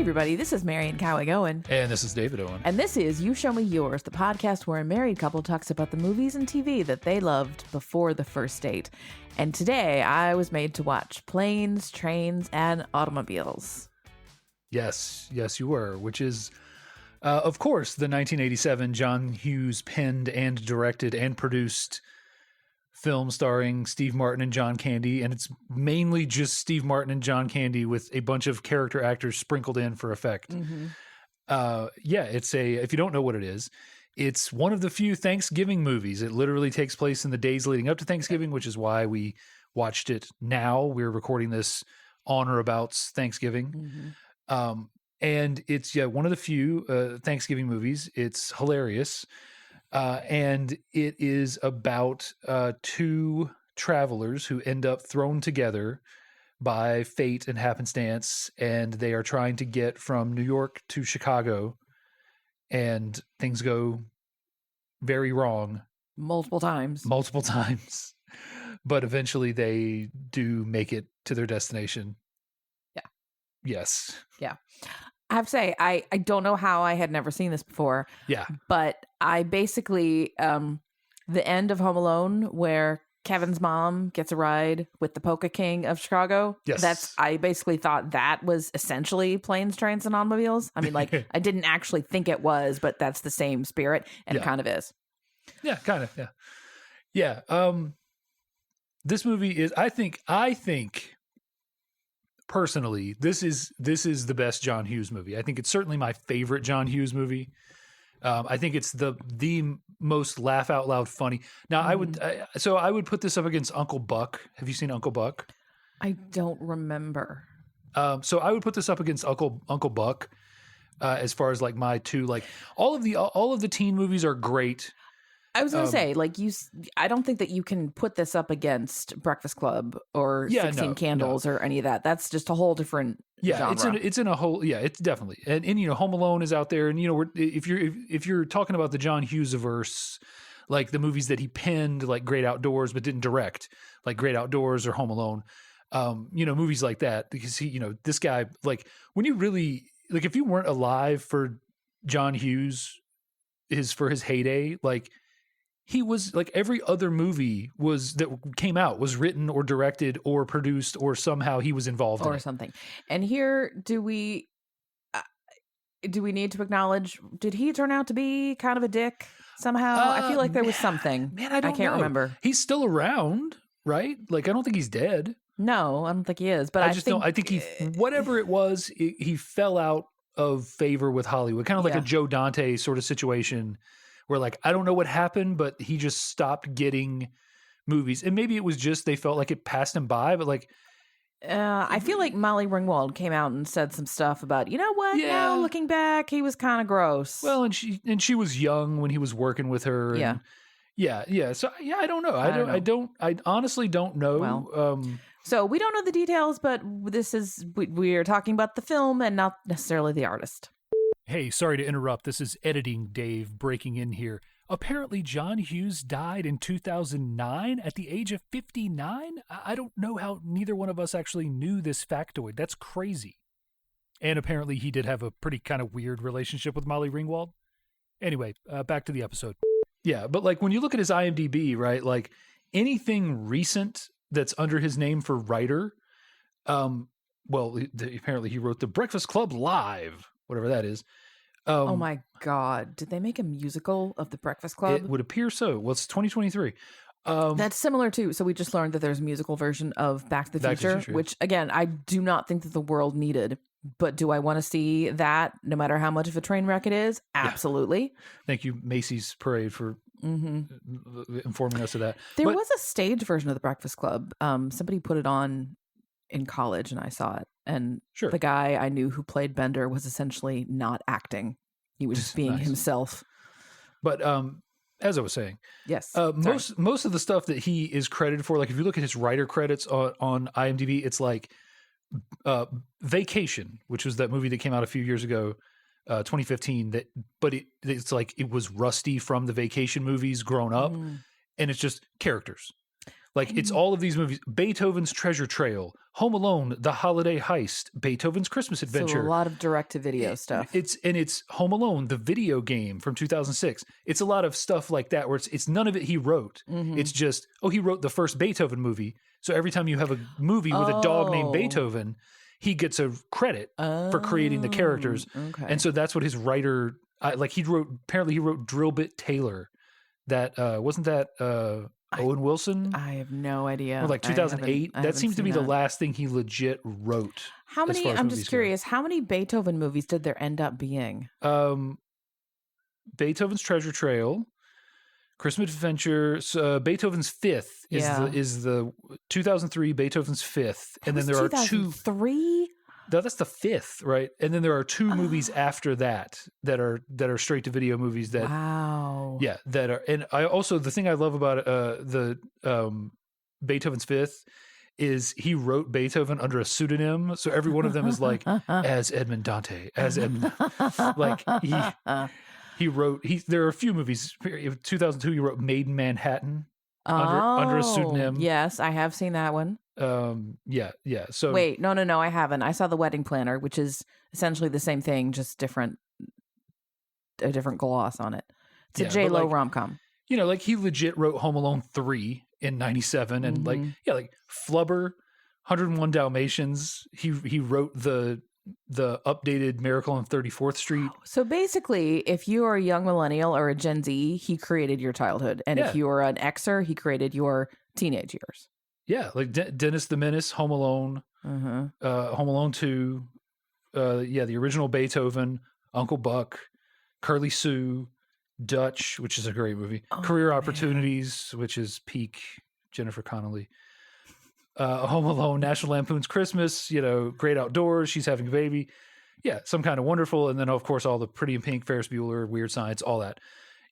everybody, this is Marian Cowie Owen. And this is David Owen. And this is You Show Me Yours, the podcast where a married couple talks about the movies and TV that they loved before the first date. And today I was made to watch Planes, Trains, and Automobiles. Yes, you were, which is, of course, the 1987 John Hughes penned and directed and produced film starring Steve Martin and John Candy, and it's mainly just Steve Martin and John Candy with a bunch of character actors sprinkled in for effect. Mm-hmm. It's if you don't know what it is, it's one of the few Thanksgiving movies. It literally takes place in the days leading up to Thanksgiving, which is why we watched it now. We're recording this on or about Thanksgiving. Mm-hmm. And it's one of the few Thanksgiving movies. It's hilarious. And it is about two travelers who end up thrown together by fate and happenstance, and they are trying to get from New York to Chicago, and things go very wrong. Multiple times. But eventually they do make it to their destination. Yeah. Yes. Yeah. I have to say, I don't know how I had never seen this before. Yeah. But I basically, the end of Home Alone where Kevin's mom gets a ride with the Polka King of Chicago. Yes. I basically thought that was essentially Planes, Trains, and Automobiles. I mean, like, I didn't actually think it was, but that's the same spirit, and it kind of is. Yeah, kind of. Yeah. Yeah. This movie is, I think personally, this is the best John Hughes movie. I think it's certainly my favorite John Hughes movie. I think it's the most laugh out loud funny. Now, I would put this up against Uncle Buck. Have you seen Uncle Buck? I don't remember. So I would put this up against Uncle Buck as far as like my two, like all of the teen movies are great. I was going to say, like, I don't think that you can put this up against Breakfast Club or 16 Candles or any of that. That's just a whole different genre. It's in a whole, it's definitely. And you know, Home Alone is out there. And, you know, if you're talking about the John Hughes-averse, like the movies that he penned, like Great Outdoors, but didn't direct, like Great Outdoors or Home Alone, you know, movies like that, because he, you know, this guy, like, when you really, like, if you weren't alive for John Hughes, for his heyday, like, he was like every other movie that came out was written or directed or produced or somehow he was involved in it. Something. And here, do we need to acknowledge? Did he turn out to be kind of a dick somehow? I feel like there was something. Man, I can't remember. He's still around, right? Like, I don't think he's dead. No, I don't think he is. But I think he, whatever it was, he fell out of favor with Hollywood, kind of like a Joe Dante sort of situation. Where, like, I don't know what happened, but he just stopped getting movies. And maybe it was just they felt like it passed him by, but like... I feel like Molly Ringwald came out and said some stuff about, you know what, now looking back, he was kind of gross. Well, and she was young when he was working with her. And yeah. So, I don't know. I honestly don't know. Well, so we don't know the details, but we are talking about the film and not necessarily the artist. Hey, sorry to interrupt. This is Editing Dave breaking in here. Apparently, John Hughes died in 2009 at the age of 59. I don't know how neither one of us actually knew this factoid. That's crazy. And apparently, he did have a pretty kind of weird relationship with Molly Ringwald. Anyway, back to the episode. Yeah, but like when you look at his IMDb, right, like anything recent that's under his name for writer, apparently he wrote The Breakfast Club Live. Whatever that is. Oh my God. Did they make a musical of The Breakfast Club? It would appear so. Well, it's 2023. That's similar to, so we just learned that there's a musical version of Back to the Future, which again, I do not think that the world needed, but do I want to see that no matter how much of a train wreck it is? Absolutely. Yeah. Thank you, Macy's Parade, for informing us of that. There was a stage version of The Breakfast Club. Somebody put it on in college and I saw it. And the guy I knew who played Bender was essentially not acting. He was just being himself. But as I was saying, yes, most of the stuff that he is credited for, like if you look at his writer credits on IMDb, it's like Vacation, which was that movie that came out a few years ago, 2015. It's like it was Rusty from the Vacation movies grown up, and it's just characters. Like it's all of these movies: Beethoven's Treasure Trail, Home Alone, The Holiday Heist, Beethoven's Christmas Adventure. So a lot of direct-to-video stuff. It's Home Alone, the video game from 2006. It's a lot of stuff like that where it's none of it he wrote. Mm-hmm. It's just he wrote the first Beethoven movie. So every time you have a movie with a dog named Beethoven, he gets a credit for creating the characters. Okay. And so that's what his writer he wrote Drill Bit Taylor. That wasn't that Owen Wilson? I have no idea. Or like 2008. That seems to be the last thing he legit wrote. How many? I'm just curious. How many Beethoven movies did there end up being? Beethoven's Treasure Trail, Christmas Adventure. Beethoven's Fifth is the 2003 Beethoven's Fifth, and then there are two. 2003. No, that's the fifth, right? And then there are two movies after that are straight to video movies that wow. that are. And I also, the thing I love about the Beethoven's Fifth is he wrote Beethoven under a pseudonym, so every one of them is like as Edmond Dante, as Edmond, like he wrote there are a few movies. 2002 he wrote Made in Manhattan under a pseudonym. Yes, I have seen that one. Yeah. So wait, no, I haven't. I saw The Wedding Planner, which is essentially the same thing, just a different gloss on it. It's a J-Lo rom-com. You know, like he legit wrote Home Alone 3 in 97 and like Flubber, 101 Dalmatians. He wrote the updated Miracle on 34th Street. So basically, if you are a young millennial or a Gen Z, he created your childhood. And if you are an Xer, he created your teenage years. Yeah, like Dennis the Menace, Home Alone, Home Alone 2, the original Beethoven, Uncle Buck, Curly Sue, Dutch, which is a great movie, Career Opportunities, which is peak Jennifer Connelly, Home Alone, National Lampoon's Christmas, Great Outdoors, She's Having a Baby, Some Kind of Wonderful, and then of course all the Pretty in Pink, Ferris Bueller, Weird Science, all that.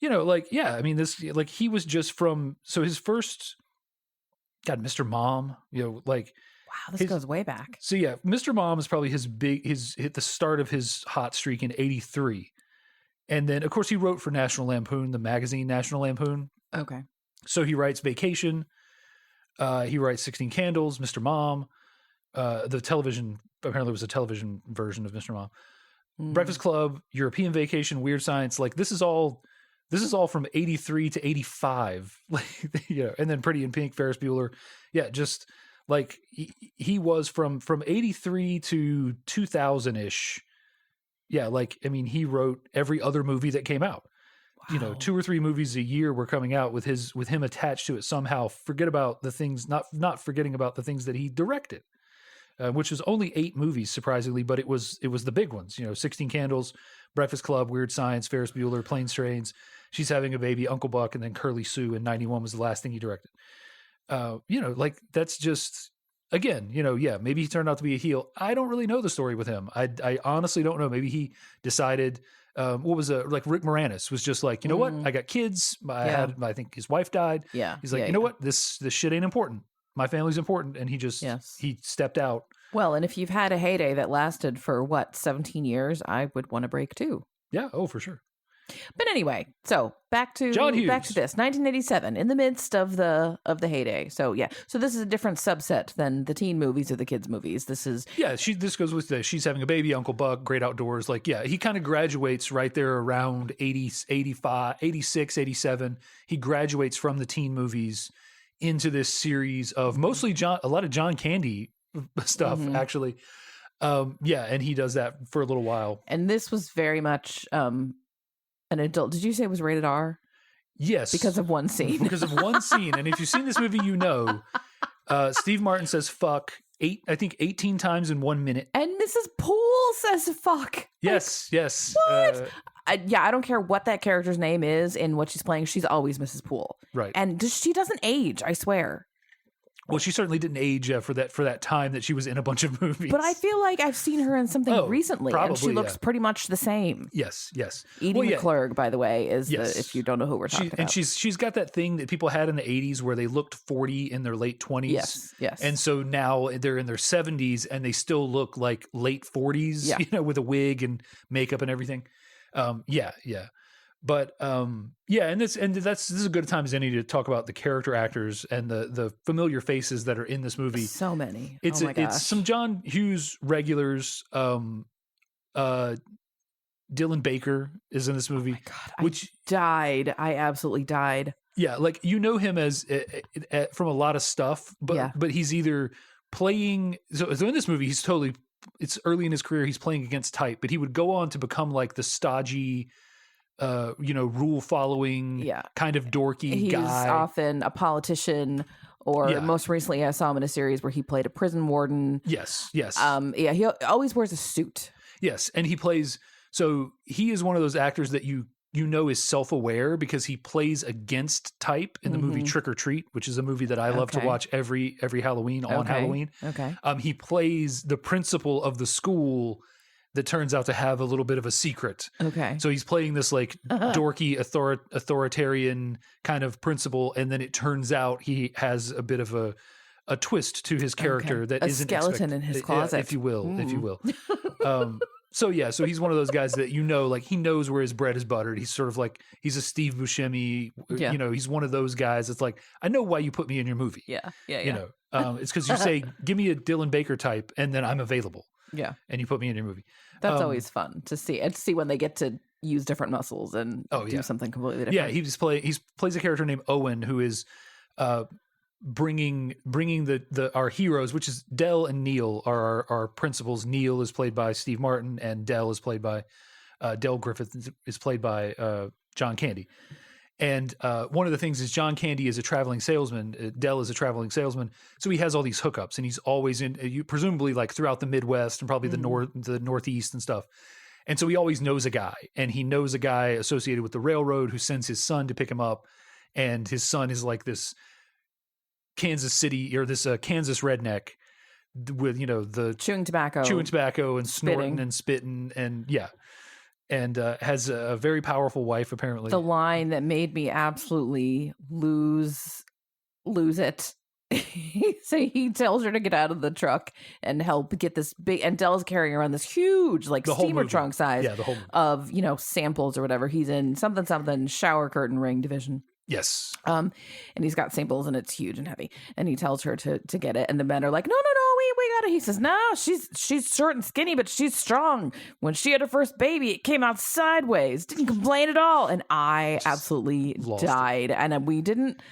I mean this, he was just so his first. God, Mr. Mom, wow, this goes way back. So Mr. Mom is probably hit the start of his hot streak in '83, and then of course he wrote for National Lampoon, the magazine National Lampoon. Okay. So he writes Vacation, he writes 16 Candles, Mr. Mom, the television apparently was a television version of Mr. Mom, Breakfast Club, European Vacation, Weird Science. Like this is all from 83 to 85, and then Pretty in Pink, Ferris Bueller. Yeah. Just like he was from 83 to 2000 ish. Yeah. Like, I mean, he wrote every other movie that came out, 2 or 3 movies a year were coming out with him attached to it somehow. Forget about the things, not forgetting about the things that he directed, which was only 8 movies, surprisingly, but it was the big ones, 16 Candles, Breakfast Club, Weird Science, Ferris Bueller, Planes, Trains, She's Having a Baby, Uncle Buck, and then Curly Sue in 91 was the last thing he directed. That's just, again, maybe he turned out to be a heel. I don't really know the story with him. I honestly don't know. Maybe he decided, like Rick Moranis was just like, what? I got kids. I think his wife died. Yeah. He's like, what? This shit ain't important. My family's important. And he just, he stepped out. Well, and if you've had a heyday that lasted for 17 years, I would want a break too. Yeah. Oh, for sure. But anyway, so back to John Hughes. Back to this 1987, in the midst of the heyday. So so this is a different subset than the teen movies or the kids movies. This is this goes with She's Having a Baby, Uncle Buck, Great Outdoors. Like he kind of graduates right there around 80, 85, 86, 87. He graduates from the teen movies into this series of mostly a lot of John Candy stuff actually. And he does that for a little while. And this was very much an adult. Did you say it was rated R? Yes. Because of one scene. Because of one scene. And if you've seen this movie, Steve Martin says fuck 18 times in 1 minute. And Mrs. Poole says fuck. Yes, yes. What? I don't care what that character's name is and what she's playing. She's always Mrs. Poole. Right. And she doesn't age, I swear. Well, she certainly didn't age for that time that she was in a bunch of movies. But I feel like I've seen her in something recently, probably, and she looks pretty much the same. Yes, yes. Edie McClurg, by the way, is if you don't know who we're talking about. And she's got that thing that people had in the 80s where they looked 40 in their late 20s. Yes, yes. And so now they're in their 70s and they still look like late 40s, with a wig and makeup and everything. Yeah. But yeah, and this is a good time as any to talk about the character actors and the familiar faces that are in this movie. So many. It's oh my gosh. it's some John Hughes regulars. Dylan Baker is in this movie, Oh my God, I absolutely died. Yeah, like you know him as from a lot of stuff, but he's either playing. So in this movie, he's totally. It's early in his career. He's playing against type, but he would go on to become like the stodgy, rule following, kind of dorky guy. He's often a politician, or most recently, I saw him in a series where he played a prison warden. Yes. He always wears a suit. Yes, and he plays. So he is one of those actors that you know is self-aware because he plays against type in the movie Trick or Treat, which is a movie that I love to watch every Halloween on Halloween. Okay. He plays the principal of the school that turns out to have a little bit of a secret. Okay. So he's playing this like dorky authoritarian kind of principal, and then it turns out he has a bit of a twist to his character that isn't skeleton in his closet, if you will. So he's one of those guys that like he knows where his bread is buttered. He's sort of like he's a Steve Buscemi. He's one of those guys that's like, I know why you put me in your movie. Yeah. It's because you say, give me a Dylan Baker type, and then I'm available. Yeah, and you put me in your movie. That's always fun to see, and to see when they get to use different muscles and do something completely different. Yeah, he plays a character named Owen who is bringing our heroes, which is Del and Neil are our principals. Neil is played by Steve Martin, and Del is played by Del Griffith is played by John Candy. And one of the things is John Candy is a traveling salesman. Del is a traveling salesman, so he has all these hookups, and he's always in presumably like throughout the Midwest and probably the Northeast and stuff. And so he always knows a guy, and he knows a guy associated with the railroad who sends his son to pick him up, and his son is like this Kansas City or this Kansas redneck with the chewing tobacco and snorting and spitting and has a very powerful wife apparently. The line that made me absolutely lose it. So he tells her to get out of the truck and help get this big, and Del's carrying around this huge like steamer trunk size of samples or whatever. He's in something shower curtain ring division. Yes. And he's got samples and it's huge and heavy. And he tells her to get it. And the men are like, no, we got it. He says, no, she's short and skinny, but she's strong. When she had her first baby, it came out sideways. Didn't complain at all. And I absolutely died. And we didn't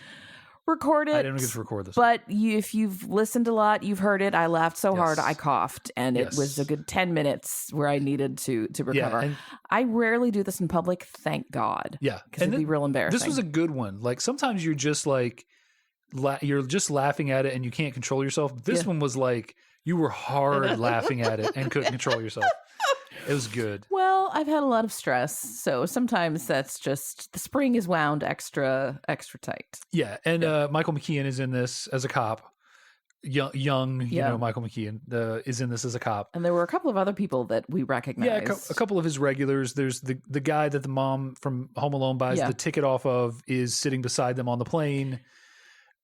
record it. I didn't get to record this. But if you've listened a lot, you've heard it. I laughed so hard I coughed, and it was a good 10 minutes where I needed to recover. Yeah, I rarely do this in public, thank God. Yeah, because it'd be real embarrassing. This was a good one. Like sometimes you're just like you're just laughing at it and you can't control yourself. This one was like you were hard laughing at it and couldn't control yourself. It was good. Well, I've had a lot of stress, so sometimes that's just the spring is wound extra tight. Yeah, and Michael McKean is in this as a cop. Young, Michael McKean is in this as a cop. And there were a couple of other people that we recognized. Yeah, a couple of his regulars. There's the guy that the mom from Home Alone buys the ticket off of is sitting beside them on the plane.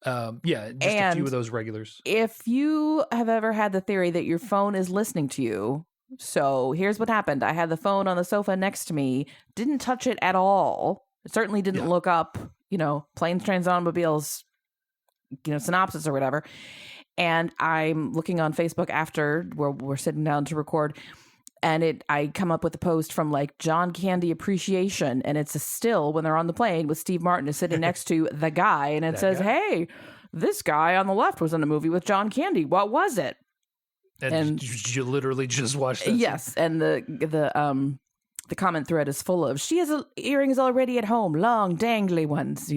A few of those regulars. If you have ever had the theory that your phone is listening to you, so here's what happened. I had the phone on the sofa next to me, didn't touch it at all. Certainly didn't look up, planes, trains, automobiles, synopsis or whatever. And I'm looking on Facebook after where we're sitting down to record, and I come up with a post from like John Candy Appreciation, and it's a still when they're on the plane with Steve Martin is sitting next to the guy, and it says, "Hey, this guy on the left was in a movie with John Candy. What was it?" And you literally just watched that. Yes, and the comment thread is full of she has earrings already at home, long dangly ones.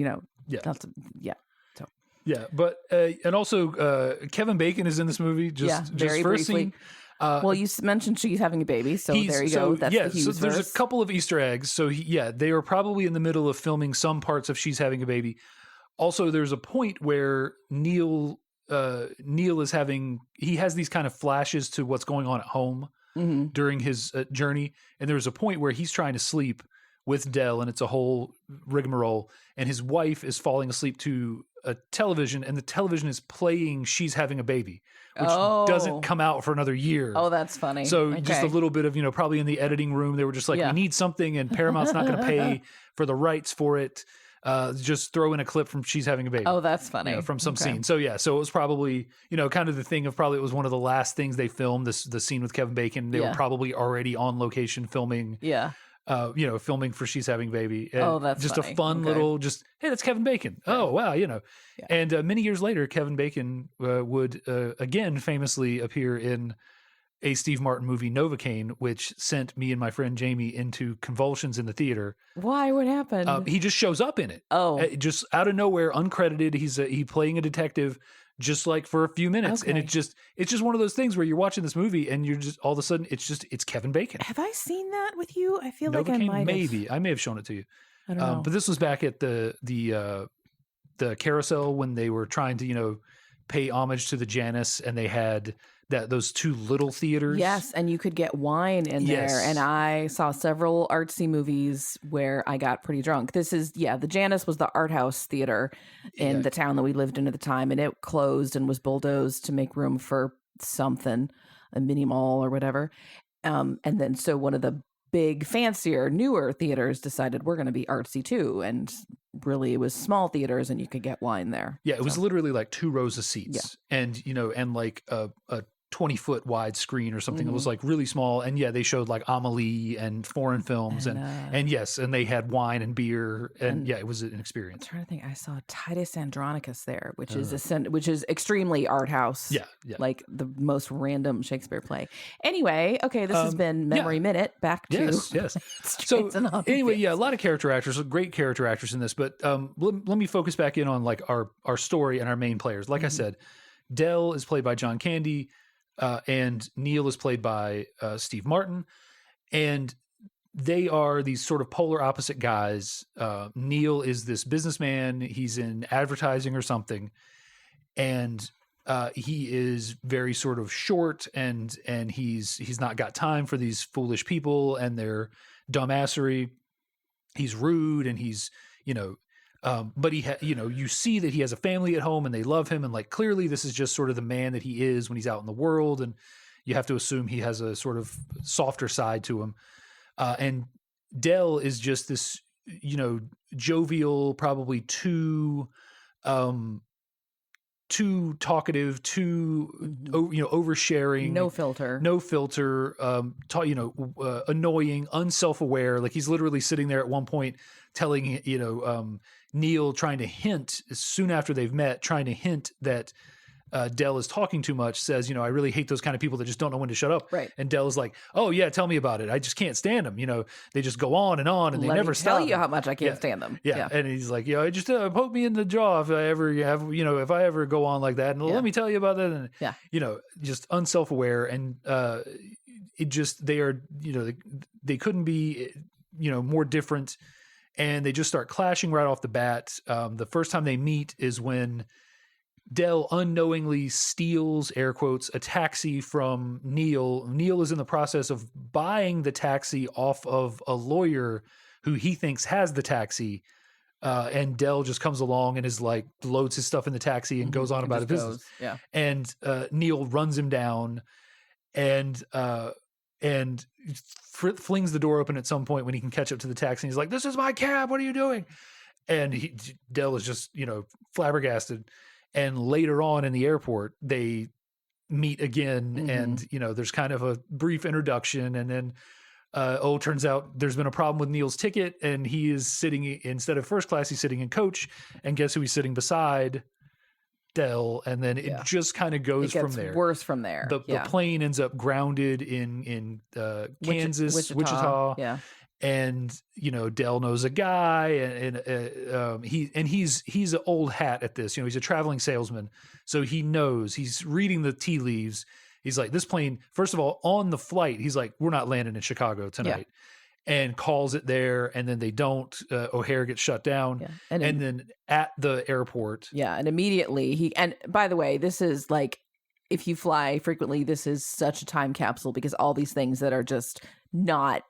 But and also Kevin Bacon is in this movie. Very first briefly. Scene. Well, you mentioned she's having a baby, so there you go. That's the Hughes so there's verse. A couple of Easter eggs. So they are probably in the middle of filming some parts of She's Having a Baby. Also, there's a point where Neil is he has these kind of flashes to what's going on at home during his journey, and there's a point where he's trying to sleep with Dell, and it's a whole rigmarole. And his wife is falling asleep to a television, and the television is playing She's Having a Baby, which doesn't come out for another year. Oh, that's funny. So just a little bit of, probably in the editing room, they were just like, we need something, and Paramount's not going to pay for the rights for it. Just throw in a clip from She's Having a Baby. Oh, that's funny. From some scene. So so it was probably, kind of the thing of probably it was one of the last things they filmed, the scene with Kevin Bacon. They were probably already on location filming. Yeah. Filming for She's Having a Baby. And that's just funny. A fun little, hey, that's Kevin Bacon. Oh, wow, And many years later, Kevin Bacon would again famously appear in a Steve Martin movie, Novocaine, which sent me and my friend Jamie into convulsions in the theater. Why? What happened? He just shows up in it. Oh. Just out of nowhere, uncredited. He's playing a detective just like for a few minutes. And it's just one of those things where you're watching this movie and you're just all of a sudden it's Kevin Bacon. Have I seen that with you? I feel Novocaine, like I might have. Maybe. I may have shown it to you. I don't know. But this was back at the carousel when they were trying to, pay homage to the Janus, and they had those two little theaters. Yes, and you could get wine in there. And I saw several artsy movies where I got pretty drunk. This is, the Janus was the art house theater in the town that we lived in at the time, and it closed and was bulldozed to make room for something, a mini mall or whatever. And then so one of the big, fancier, newer theaters decided we're going to be artsy too. And really it was small theaters and you could get wine there. Yeah, it was literally like 2 rows of seats and, and like a 20-foot wide screen or something. It was like really small. And they showed like Amelie and foreign films and yes, and they had wine and beer and it was an experience. I'm trying to think. I saw Titus Andronicus there, which is extremely art house. Yeah. Like the most random Shakespeare play. Anyway, okay, this has been Memory Minute. Back to yes. So anyway, a lot of character actors, great character actors in this, but let me focus back in on like our story and our main players. Like I said, Dell is played by John Candy. And Neil is played by Steve Martin, and they are these sort of polar opposite guys. Neil is this businessman; he's in advertising or something, and he is very sort of short, and he's not got time for these foolish people and their dumbassery. He's rude, and he's but he, you see that he has a family at home and they love him. And like, clearly this is just sort of the man that he is when he's out in the world. And you have to assume he has a sort of softer side to him. And Dell is just this, jovial, probably too talkative, too, oversharing, no filter, annoying, unself-aware. Like he's literally sitting there at one point telling, Neil, trying to hint soon after they've met, trying to hint that Dell is talking too much, says, I really hate those kind of people that just don't know when to shut up. Right. And Dell is like, oh yeah, tell me about it. I just can't stand them. They just go on and they never stop. Tell you how much I can't stand them. Yeah. And he's like, just poke me in the jaw if I ever have, if I ever go on like that. And let me tell you about that. And, just unself-aware. And it just, they are, they couldn't be, more different. And they just start clashing right off the bat. The first time they meet is when Dell unknowingly steals, air quotes, a taxi from Neil. Neil is in the process of buying the taxi off of a lawyer who he thinks has the taxi. And Dell just comes along and is like, loads his stuff in the taxi and goes on about his business. Yeah. And Neil runs him down and flings the door open at some point when he can catch up to the taxi. And he's like, this is my cab. What are you doing? And Dell is just, flabbergasted. And later on in the airport, they meet again and, there's kind of a brief introduction. And then, turns out there's been a problem with Neil's ticket and he is sitting, instead of first class, he's sitting in coach. And guess who he's sitting beside? Dell. And then it just kind of goes from there. Worse from there. The plane ends up grounded in Kansas, Wichita. Yeah. And Dell knows a guy, and he's an old hat at this. He's a traveling salesman, so he knows. He's reading the tea leaves. He's like, this plane. First of all, on the flight, he's like, we're not landing in Chicago tonight, and calls it there. And then they don't. O'Hare gets shut down, and then at the airport, and immediately and by the way, this is like, if you fly frequently, this is such a time capsule because all these things that are just not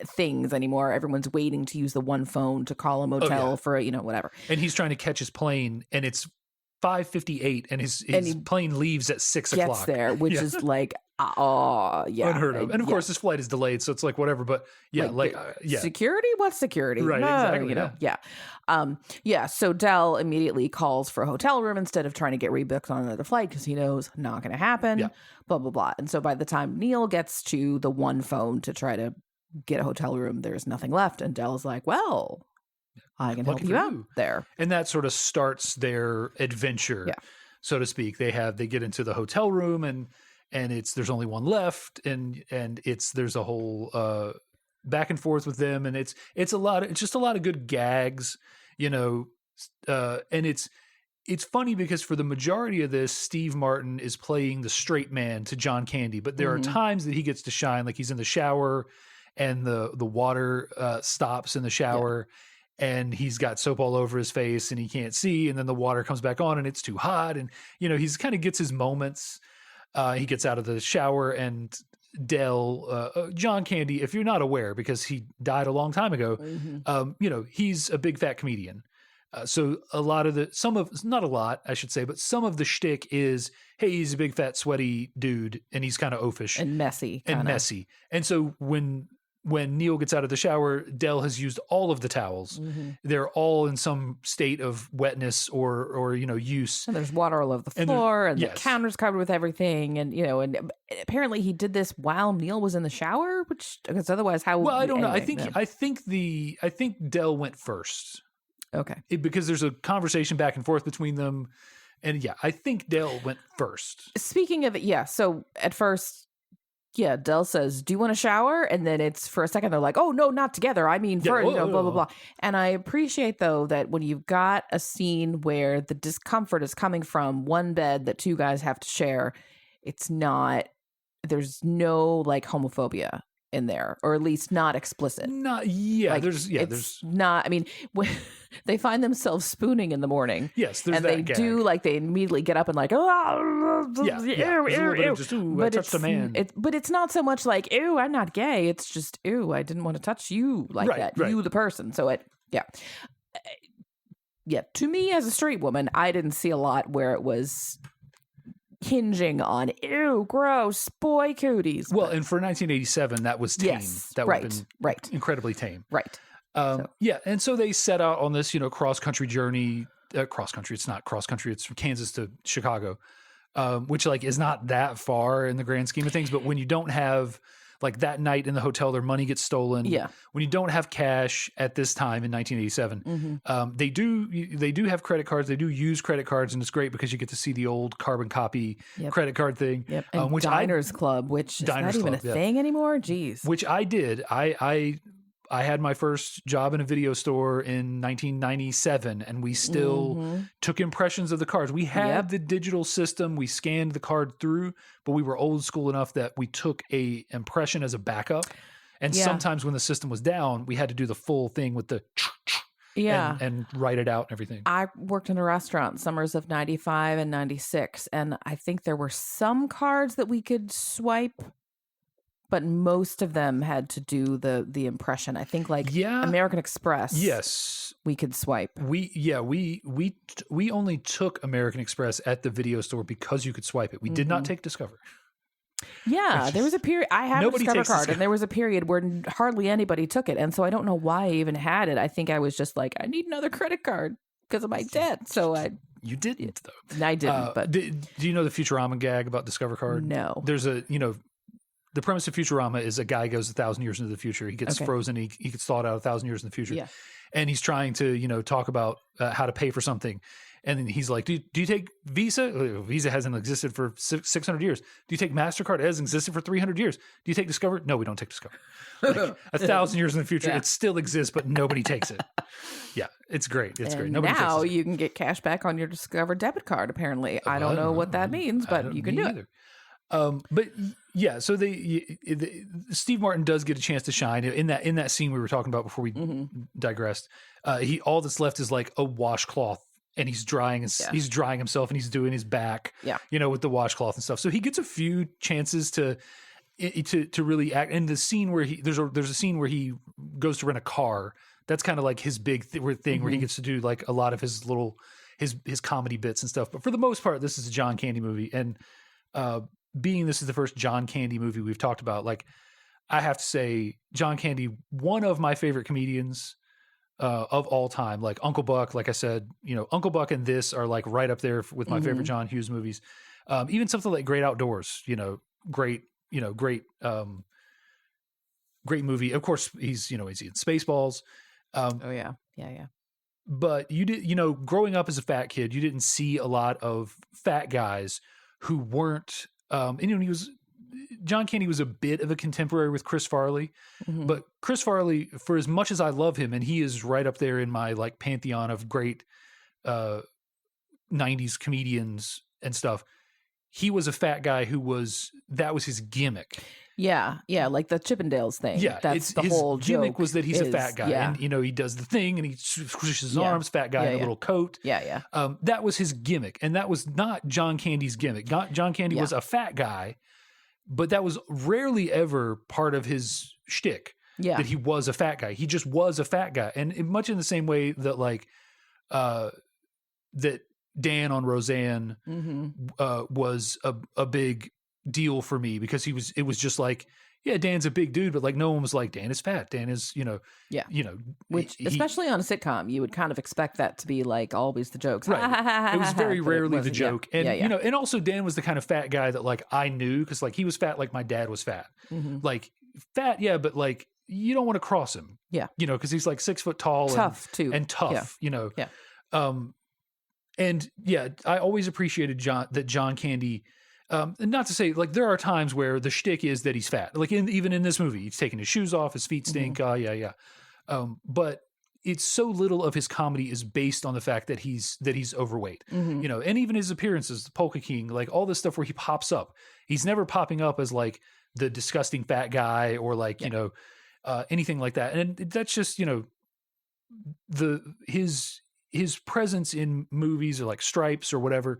things anymore. Everyone's waiting to use the one phone to call a motel for, whatever. And he's trying to catch his plane, and it's 5:58, and his plane leaves at 6 o'clock. Gets there, which is like, unheard of. And of course, his flight is delayed, so it's like whatever. But security? What's security? Right, exactly. So Del immediately calls for a hotel room instead of trying to get rebooked on another flight because he knows not going to happen. Yeah. Blah blah blah. And so by the time Neil gets to the one phone to try to get a hotel room, there's nothing left, and Del's like, "Well, I can help you out there." And that sort of starts their adventure, so to speak. They get into the hotel room, and there's only one left, and there's a whole back and forth with them, and it's just a lot of good gags, and it's funny because for the majority of this, Steve Martin is playing the straight man to John Candy, but there are times that he gets to shine, like he's in the shower and the water stops in the shower. Yeah. And he's got soap all over his face and he can't see. And then the water comes back on and it's too hot. And, he's kind of gets his moments. He gets out of the shower, and John Candy, if you're not aware, because he died a long time ago, he's a big fat comedian. So a lot of not a lot, I should say, but some of the shtick is, hey, he's a big fat sweaty dude and he's kind of oafish. And messy. And so when Neil gets out of the shower, Del has used all of the towels. Mm-hmm. They're all in some state of wetness or use. And there's water all over the floor, and the counter's covered with everything. And, and apparently he did this while Neil was in the shower, because otherwise how... Well, I don't know. I think Del went first. Okay. Because there's a conversation back and forth between them. And I think Del went first. Speaking of it, so at first... Yeah, Del says, "Do you want a shower?" And then it's for a second they're like, "Oh no, not together. I mean, first, blah blah blah." And I appreciate though that when you've got a scene where the discomfort is coming from one bed that two guys have to share, there's no like homophobia in there, or at least not explicit. There's not. I mean, when they find themselves spooning in the morning, yes, there's and that they gag. do like they immediately get up and like, I touched a man. But it's not so much like, ew, I'm not gay. It's just, ew, I didn't want to touch you like that. Right. You, the person. So to me as a straight woman, I didn't see a lot where it was hinging on ew, gross, boy cooties. Well, and for 1987, that was tame. Yes, that would have been incredibly tame. Right. And so they set out on this, cross-country journey. Cross-country, it's not cross-country. It's from Kansas to Chicago, which is not that far in the grand scheme of things. But when you don't have that night in the hotel, their money gets stolen. Yeah. When you don't have cash at this time in 1987, they do have credit cards. They do use credit cards, and it's great because you get to see the old carbon copy credit card thing. Yep. And which Diners Club, which is not even a thing anymore. Jeez. Which I did. I had my first job in a video store in 1997, and we still took impressions of the cards. We had the digital system. We scanned the card through, but we were old school enough that we took a impression as a backup. And sometimes when the system was down, we had to do the full thing with the and write it out and everything. I worked in a restaurant summers of 95 and 96, and I think there were some cards that we could swipe, but most of them had to do the impression. I think American Express. Yes, we could swipe. We only took American Express at the video store because you could swipe it. We did not take Discover. Yeah, there was a period. I had a Discover card, and there was a period where hardly anybody took it, and so I don't know why I even had it. I think I was just like, I need another credit card because of my debt. So You didn't though. I didn't. But do you know the Futurama gag about Discover card? No. There's the premise of Futurama is a guy goes 1,000 years into the future. He gets frozen. He gets thawed out 1,000 years in the future. Yeah. And he's trying to, talk about how to pay for something. And then he's like, do you take Visa? Visa hasn't existed for 600 years. Do you take MasterCard? It hasn't existed for 300 years. Do you take Discover? No, we don't take Discover. 1,000 years in the future, it still exists, but nobody takes it. Yeah, it's great. It's great. Nobody now takes it. You can get cash back on your Discover debit card, apparently. I don't know what that means, but you can do it. So Steve Martin does get a chance to shine in that scene we were talking about before we digressed. All that's left is like a washcloth, and he's drying himself, and he's doing his back, with the washcloth and stuff. So he gets a few chances to, to really act. And the scene where there's a scene where he goes to rent a car. That's kind of like his big thing where he gets to do like a lot of his little his comedy bits and stuff. But for the most part, this is a John Candy movie. And being this is the first John Candy movie we've talked about, like I have to say, John Candy, one of my favorite comedians of all time. Like Uncle Buck, like I said, Uncle Buck and this are like right up there with my favorite John Hughes movies. Even something like Great Outdoors, great movie. Of course, he's in Spaceballs. Oh yeah. But you did, growing up as a fat kid, you didn't see a lot of fat guys who weren't. John Candy was a bit of a contemporary with Chris Farley, but Chris Farley, for as much as I love him, and he is right up there in my like pantheon of great 90s comedians and stuff. He was a fat guy that was his gimmick. Yeah, like the Chippendales thing. Yeah, that's the his whole gimmick joke was that he's a fat guy, and he does the thing, and he squishes his arms. Fat guy in a little coat. Yeah. That was his gimmick, and that was not John Candy's gimmick. John Candy was a fat guy, but that was rarely ever part of his shtick. Yeah, that he was a fat guy. He just was a fat guy, and much in the same way that like that Dan on Roseanne was a big deal for me because it was just like, yeah, Dan's a big dude, but like no one was like, Dan is fat. Dan is, which especially on a sitcom, you would kind of expect that to be like always the jokes. Right. It was very rarely the joke. Yeah. And, and also Dan was the kind of fat guy that like I knew because like he was fat like my dad was fat. Like fat, yeah, but like you don't want to cross him. Yeah. Because he's like 6 foot tall. Tough too. And tough, Yeah. And yeah, I always appreciated John Candy. Not to say like there are times where the shtick is that he's fat. Like even in this movie, he's taking his shoes off, his feet stink. But it's so little of his comedy is based on the fact that he's overweight. And even his appearances, the Polka King, like all this stuff where he pops up, he's never popping up as like the disgusting fat guy or like anything like that. And that's just his presence in movies or like Stripes or whatever.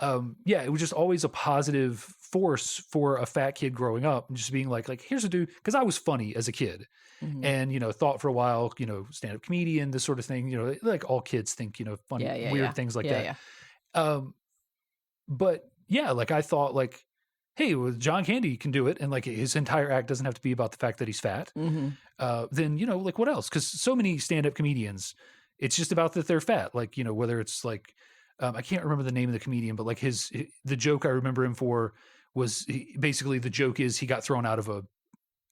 It was just always a positive force for a fat kid growing up and just being like here's a dude, because I was funny as a kid and thought for a while stand-up comedian, this sort of thing, like all kids think funny weird things like that. But yeah, like I thought like, hey, well, John Candy can do it, and like his entire act doesn't have to be about the fact that he's fat. Then like what else? Because so many stand-up comedians, it's just about that they're fat. Like whether it's like I can't remember the name of the comedian, but like the joke I remember him for was basically the joke is he got thrown out of a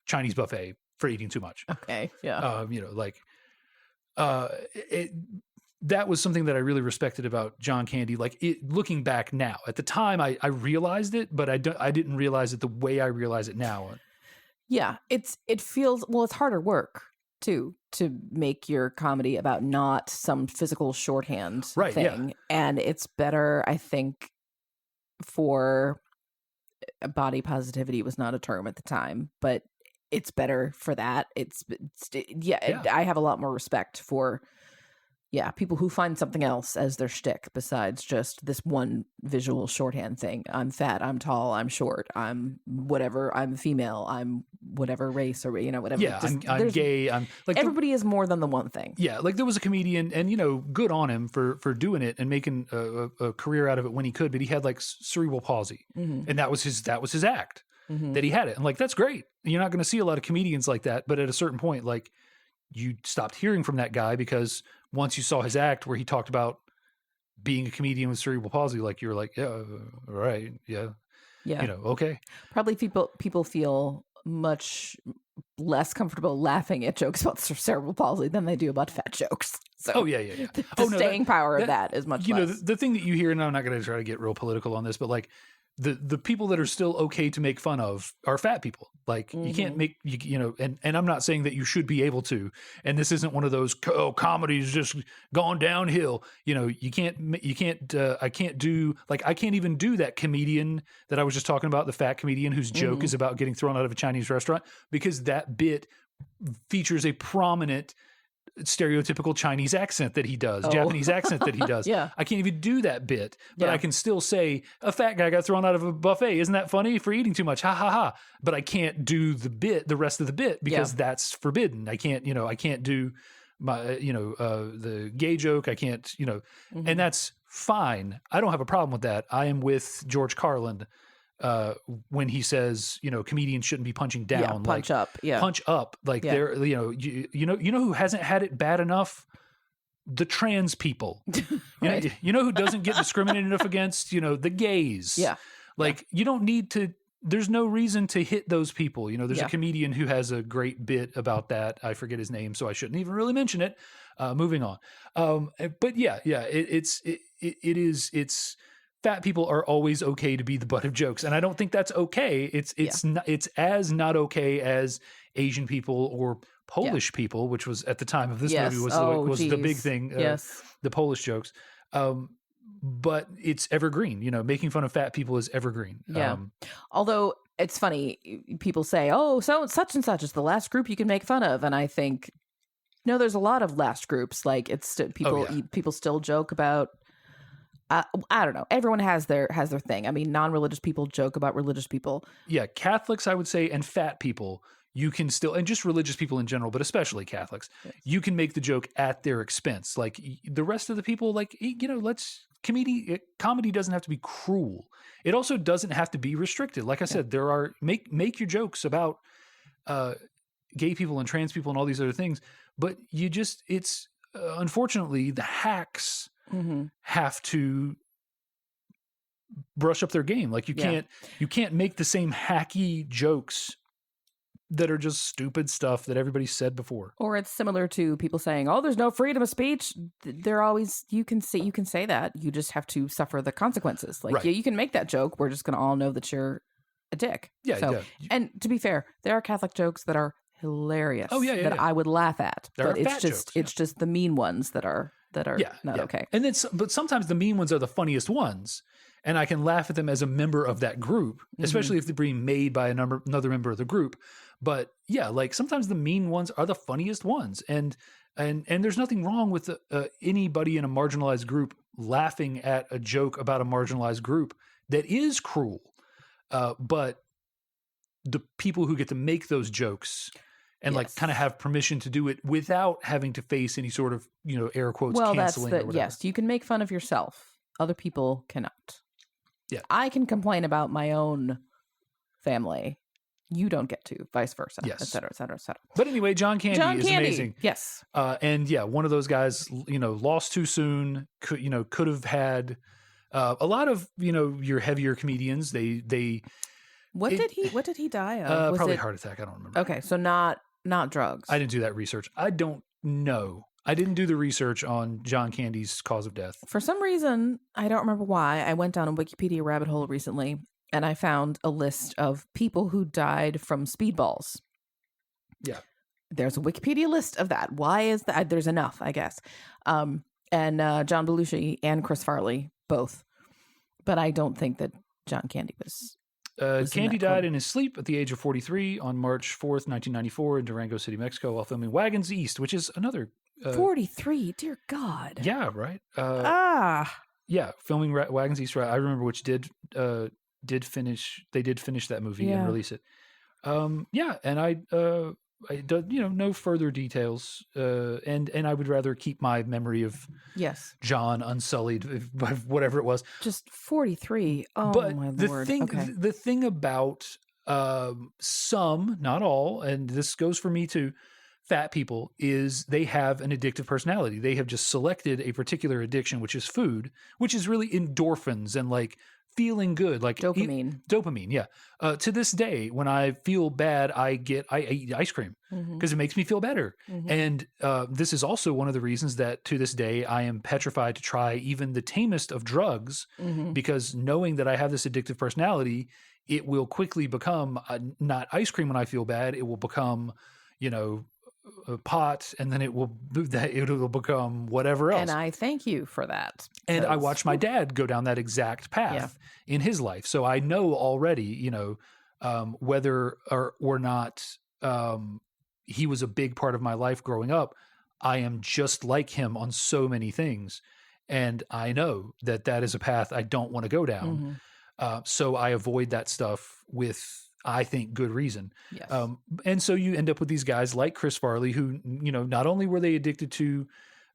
Chinese buffet for eating too much. Okay. Yeah. That was something that I really respected about John Candy. Like looking back now, at the time I realized it, but I didn't realize it the way I realize it now. Yeah. It feels, well, it's harder work too, to make your comedy about not some physical shorthand thing. Yeah. And it's better, I think, for body positivity was not a term at the time, but it's better for that. I have a lot more respect for people who find something else as their shtick besides just this one visual shorthand thing. I'm fat, I'm tall, I'm short, I'm whatever, I'm female, I'm whatever race or whatever. Yeah, I'm gay. I'm like everybody is more than the one thing. Yeah, like there was a comedian, and good on him for doing it and making a career out of it when he could. But he had like cerebral palsy, and that was his act that he had it, and like that's great. You're not going to see a lot of comedians like that, but at a certain point, like you stopped hearing from that guy because once you saw his act where he talked about being a comedian with cerebral palsy, like you're like, yeah, all right, yeah, okay. Probably people feel much less comfortable laughing at jokes about cerebral palsy than they do about fat jokes. So the staying power of that is much less. The thing that you hear, and I'm not going to try to get real political on this, but like the people that are still okay to make fun of are fat people. Like you can't make, and I'm not saying that you should be able to, and this isn't one of those, comedy's just gone downhill. I can't even do that comedian that I was just talking about, the fat comedian whose joke is about getting thrown out of a Chinese restaurant, because that bit features a prominent stereotypical Chinese accent that he does, Oh. Japanese accent that he does. Yeah. I can't even do that bit, but Yeah. I can still say a fat guy got thrown out of a buffet. Isn't that funny for eating too much? Ha ha ha. But I can't do the rest of the bit because that's forbidden. I can't do my, the gay joke. I can't, Mhm. and that's fine. I don't have a problem with that. I am with George Carlin when he says, comedians shouldn't be punching down. Yeah, punch up. Yeah. Punch up. Like Yeah. they're, you know who hasn't had it bad enough? The trans people. Right. You know who doesn't get discriminated enough against? The gays. Yeah. Like you don't need to. There's no reason to hit those people. There's Yeah. a comedian who has a great bit about that. I forget his name, so I shouldn't even really mention it. Moving on. But yeah, it's fat people are always okay to be the butt of jokes, and I don't think that's okay. It's not, it's as not okay as Asian people or Polish people, which was at the time of this Yes. movie was Oh, the big geez. thing. Yes. The Polish jokes. But it's evergreen. Making fun of fat people is evergreen. Yeah. Although it's funny, people say, "Oh, so such and such is the last group you can make fun of," and I think no, there's a lot of last groups. Like it's people people still joke about. I don't know. Everyone has their thing. I mean, non-religious people joke about religious people. Yeah, Catholics, I would say, and fat people, you can still, and just religious people in general, but especially Catholics, Yes. you can make the joke at their expense. Like the rest of the people, like comedy doesn't have to be cruel. It also doesn't have to be restricted. Like I said, there are make your jokes about gay people and trans people and all these other things, but it's unfortunately the hacks Mm-hmm. have to brush up their game. Like you can't make the same hacky jokes that are just stupid stuff that everybody said before. Or it's similar to people saying, "Oh, there's no freedom of speech." They're always you can say that. You just have to suffer the consequences. Like Right. you can make that joke. We're just going to all know that you're a dick. Yeah, So, yeah. and to be fair, there are Catholic jokes that are hilarious. Oh, yeah, that I would laugh at. There but are fat jokes, it's just the mean ones that are not okay. And then, but sometimes the mean ones are the funniest ones, and I can laugh at them as a member of that group, especially if they're being made by another member of the group. But yeah, like sometimes the mean ones are the funniest ones, and there's nothing wrong with anybody in a marginalized group laughing at a joke about a marginalized group that is cruel. But the people who get to make those jokes and like kind of have permission to do it without having to face any sort of, air quotes, canceling or whatever. Yes, you can make fun of yourself. Other people cannot. Yeah. I can complain about my own family. You don't get to, vice versa, Yes. et cetera, et cetera, et cetera. But anyway, John Candy is amazing. Yes. And yeah, one of those guys, lost too soon, could have had a lot of, your heavier comedians. What did he die of? Probably heart attack. I don't remember. Okay, so not drugs. I didn't do that research. I don't know. I didn't do the research on John Candy's cause of death. For some reason, I don't remember why, I went down a Wikipedia rabbit hole recently and I found a list of people who died from speedballs. Yeah. There's a Wikipedia list of that. Why is that? There's enough, I guess. And John Belushi and Chris Farley, both. But I don't think that John Candy was Candy died in his sleep at the age of 43 on March 4th, 1994 in Durango City, Mexico, while filming Wagons East, which is another... 43, dear God. Yeah, right. Yeah, filming Wagons East. Right. I remember which did finish. They did finish that movie and release it. Yeah, and I do, no further details. And I would rather keep my memory of John unsullied by whatever it was. Just 43. Oh, but my the Lord. thing, Okay. the thing about some, not all, and this goes for me too, fat people, is they have an addictive personality. They have just selected a particular addiction, which is food, which is really endorphins and like feeling good, like Dopamine. Dopamine, yeah. To this day, when I feel bad, I eat ice cream because it makes me feel better. And this is also one of the reasons that to this day I am petrified to try even the tamest of drugs, because knowing that I have this addictive personality, it will quickly become not ice cream when I feel bad. It will become, a pot, and then it will become whatever else. And I thank you for that. And I watched my dad go down that exact path in his life. So I know already, whether or not he was a big part of my life growing up, I am just like him on so many things. And I know that that is a path I don't want to go down. So I avoid that stuff with, I think, good reason. Yes. And so you end up with these guys like Chris Farley, who, not only were they addicted to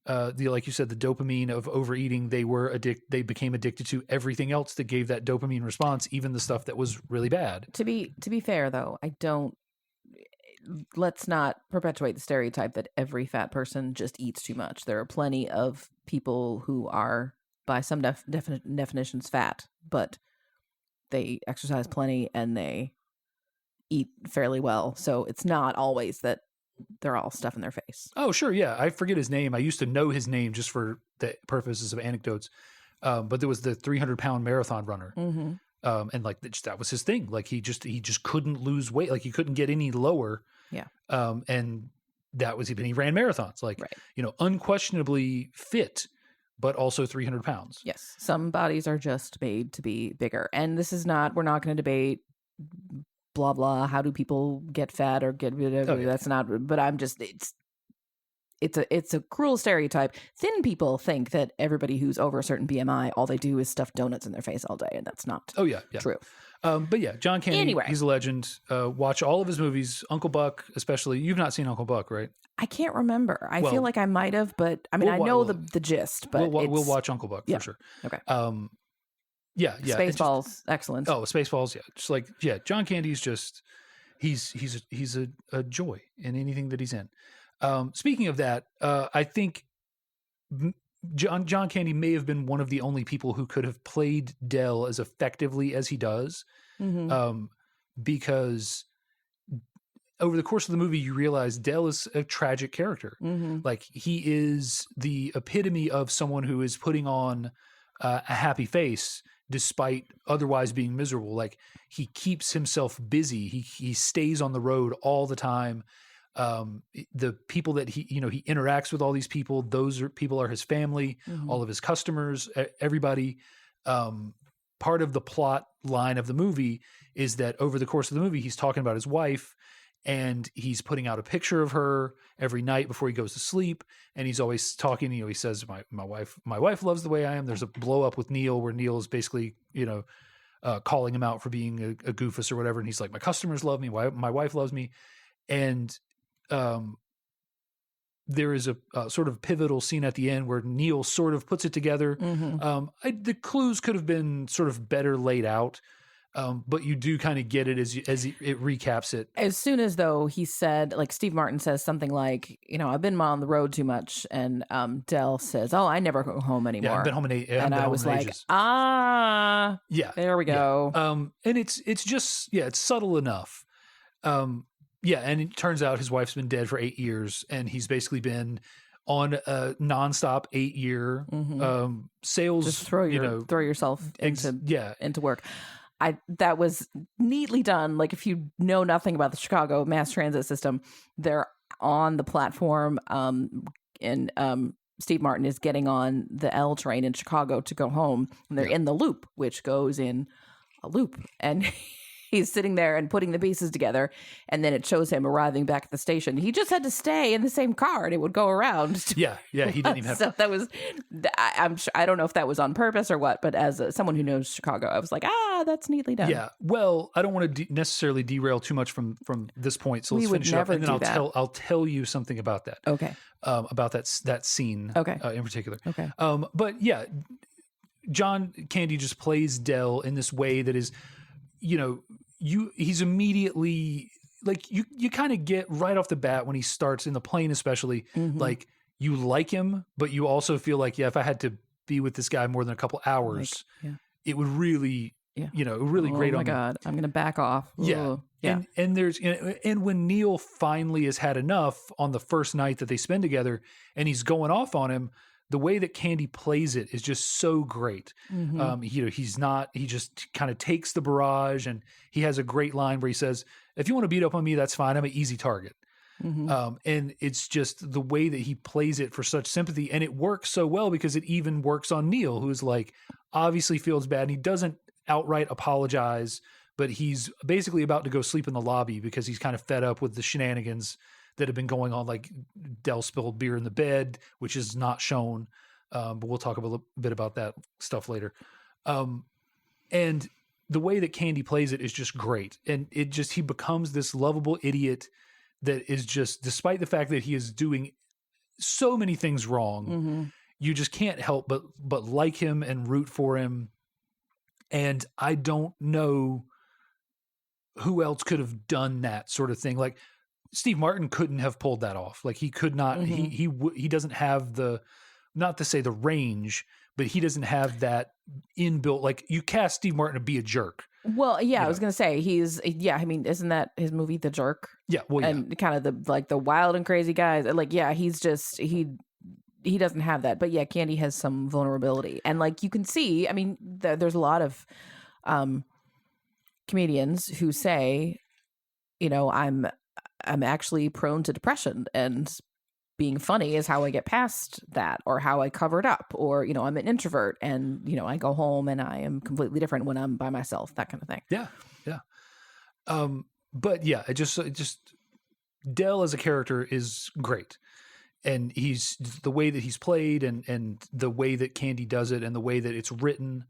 like you said, the dopamine of overeating, they became addicted to everything else that gave that dopamine response, even the stuff that was really bad. To be fair, though, let's not perpetuate the stereotype that every fat person just eats too much. There are plenty of people who are, by some definitions, fat, but they exercise plenty and they eat fairly well. So it's not always that they're all stuffing their face. Oh, sure. Yeah. I forget his name. I used to know his name just for the purposes of anecdotes. But there was the 300-pound marathon runner. And like that was his thing. Like he just couldn't lose weight. Like he couldn't get any lower. Yeah. And that was, he ran marathons, like, right. Unquestionably fit, but also 300 pounds. Yes. Some bodies are just made to be bigger. And we're not going to debate blah, blah. How do people get fat or get rid of it? That's not, but I'm just, it's a cruel stereotype. Thin people think that everybody who's over a certain BMI, all they do is stuff donuts in their face all day. And that's not true. But yeah, John Candy, anyway. He's a legend. Watch all of his movies. Uncle Buck, especially. You've not seen Uncle Buck, right? I can't remember. I feel like I might have, but I mean, I know the gist, but we'll watch Uncle Buck for sure. Okay. Yeah. Spaceballs, excellent. Oh, Spaceballs, yeah. Just like, yeah, John Candy's just, he's a joy in anything that he's in. Speaking of that, I think John Candy may have been one of the only people who could have played Del as effectively as he does, because over the course of the movie, you realize Del is a tragic character. Like he is the epitome of someone who is putting on a happy face despite otherwise being miserable. Like he keeps himself busy. He stays on the road all the time. The people that he interacts with, all these people, people are his family, all of his customers, everybody. Part of the plot line of the movie is that over the course of the movie, he's talking about his wife and he's putting out a picture of her every night before he goes to sleep. And he's always talking, he says, my wife loves the way I am. There's a blow up with Neil where Neil is basically, calling him out for being a goofus or whatever. And he's like, my customers love me. My wife loves me. And, there is a sort of pivotal scene at the end where Neil sort of puts it together. The clues could have been sort of better laid out, but you do kind of get it as it recaps it. As soon as though he said, like Steve Martin says something like, I've been on the road too much, and Del says, "Oh, I never go home anymore." Yeah, I've been home and I was like, ages. Yeah, there we go. Yeah. And it's just it's subtle enough. Yeah, and it turns out his wife's been dead for 8 years, and he's basically been on a nonstop 8-year sales. Just throw yourself into work. That was neatly done. Like if you know nothing about the Chicago mass transit system, they're on the platform, and Steve Martin is getting on the L train in Chicago to go home, and they're in the loop, which goes in a loop, and he's sitting there and putting the pieces together, and then it shows him arriving back at the station. He just had to stay in the same car, and it would go around. Yeah, he didn't even have. So that was, I don't know if that was on purpose or what, but as someone who knows Chicago, I was like, that's neatly done. Yeah, well, I don't want to necessarily derail too much from this point, so let's finish up, and then I'll tell you something about that. Okay. About that scene. Okay. In particular. Okay. But yeah, John Candy just plays Del in this way that is, he's immediately like you kind of get right off the bat when he starts in the plane, especially like you like him, but you also feel like, if I had to be with this guy more than a couple hours, it would really, really grate on me. Oh my God, I'm going to back off. Yeah. Ooh. Yeah. And when Neil finally has had enough on the first night that they spend together and he's going off on him, the way that Candy plays it is just so great. He just kind of takes the barrage, and he has a great line where he says, if you want to beat up on me, that's fine. I'm an easy target. And it's just the way that he plays it for such sympathy. And it works so well because it even works on Neil, who's like, obviously feels bad. And he doesn't outright apologize, but he's basically about to go sleep in the lobby because he's kind of fed up with the shenanigans that have been going on. Like Del spilled beer in the bed, which is not shown, but we'll talk a little bit about that stuff later. And the way that Candy plays it is just great, and he becomes this lovable idiot that is just, despite the fact that he is doing so many things wrong, you just can't help but like him and root for him. And I don't know who else could have done that sort of thing. Like Steve Martin couldn't have pulled that off. Like he could not. He doesn't have the, not to say the range, but he doesn't have that inbuilt. Like you cast Steve Martin to be a jerk. Well, yeah, I was gonna say I mean, isn't that his movie, The Jerk? Yeah, well, and kind of the wild and crazy guys. Like, yeah, he's just he doesn't have that. But yeah, Candy has some vulnerability, and like you can see, I mean, there's a lot of comedians who say, you know, I'm actually prone to depression, and being funny is how I get past that, or how I cover it up, or, you know, I'm an introvert and, you know, I go home and I am completely different when I'm by myself, that kind of thing. Yeah. Yeah. But yeah, it just Del as a character is great. And he's, the way that he's played and the way that Candy does it and the way that it's written.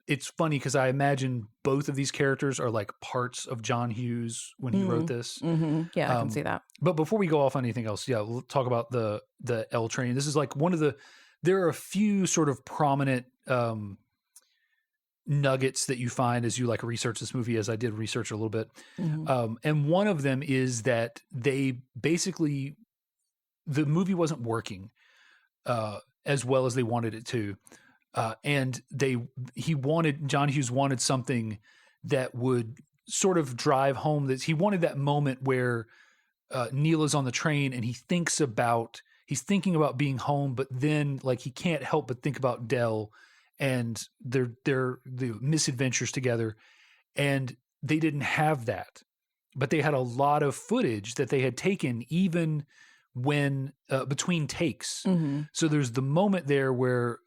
It's funny because I imagine both of these characters are like parts of John Hughes when he wrote this. Yeah, I can see that. But before we go off on anything else, yeah, we'll talk about the L Train. This is like there are a few sort of prominent nuggets that you find as you like research this movie, as I did research a little bit. And one of them is that they basically, the movie wasn't working as well as they wanted it to. And John Hughes wanted something that would sort of drive home that he wanted that moment where Neil is on the train and he's thinking about being home, but then like he can't help but think about Del and their the misadventures together. And they didn't have that, but they had a lot of footage that they had taken even when between takes. So there's the moment there where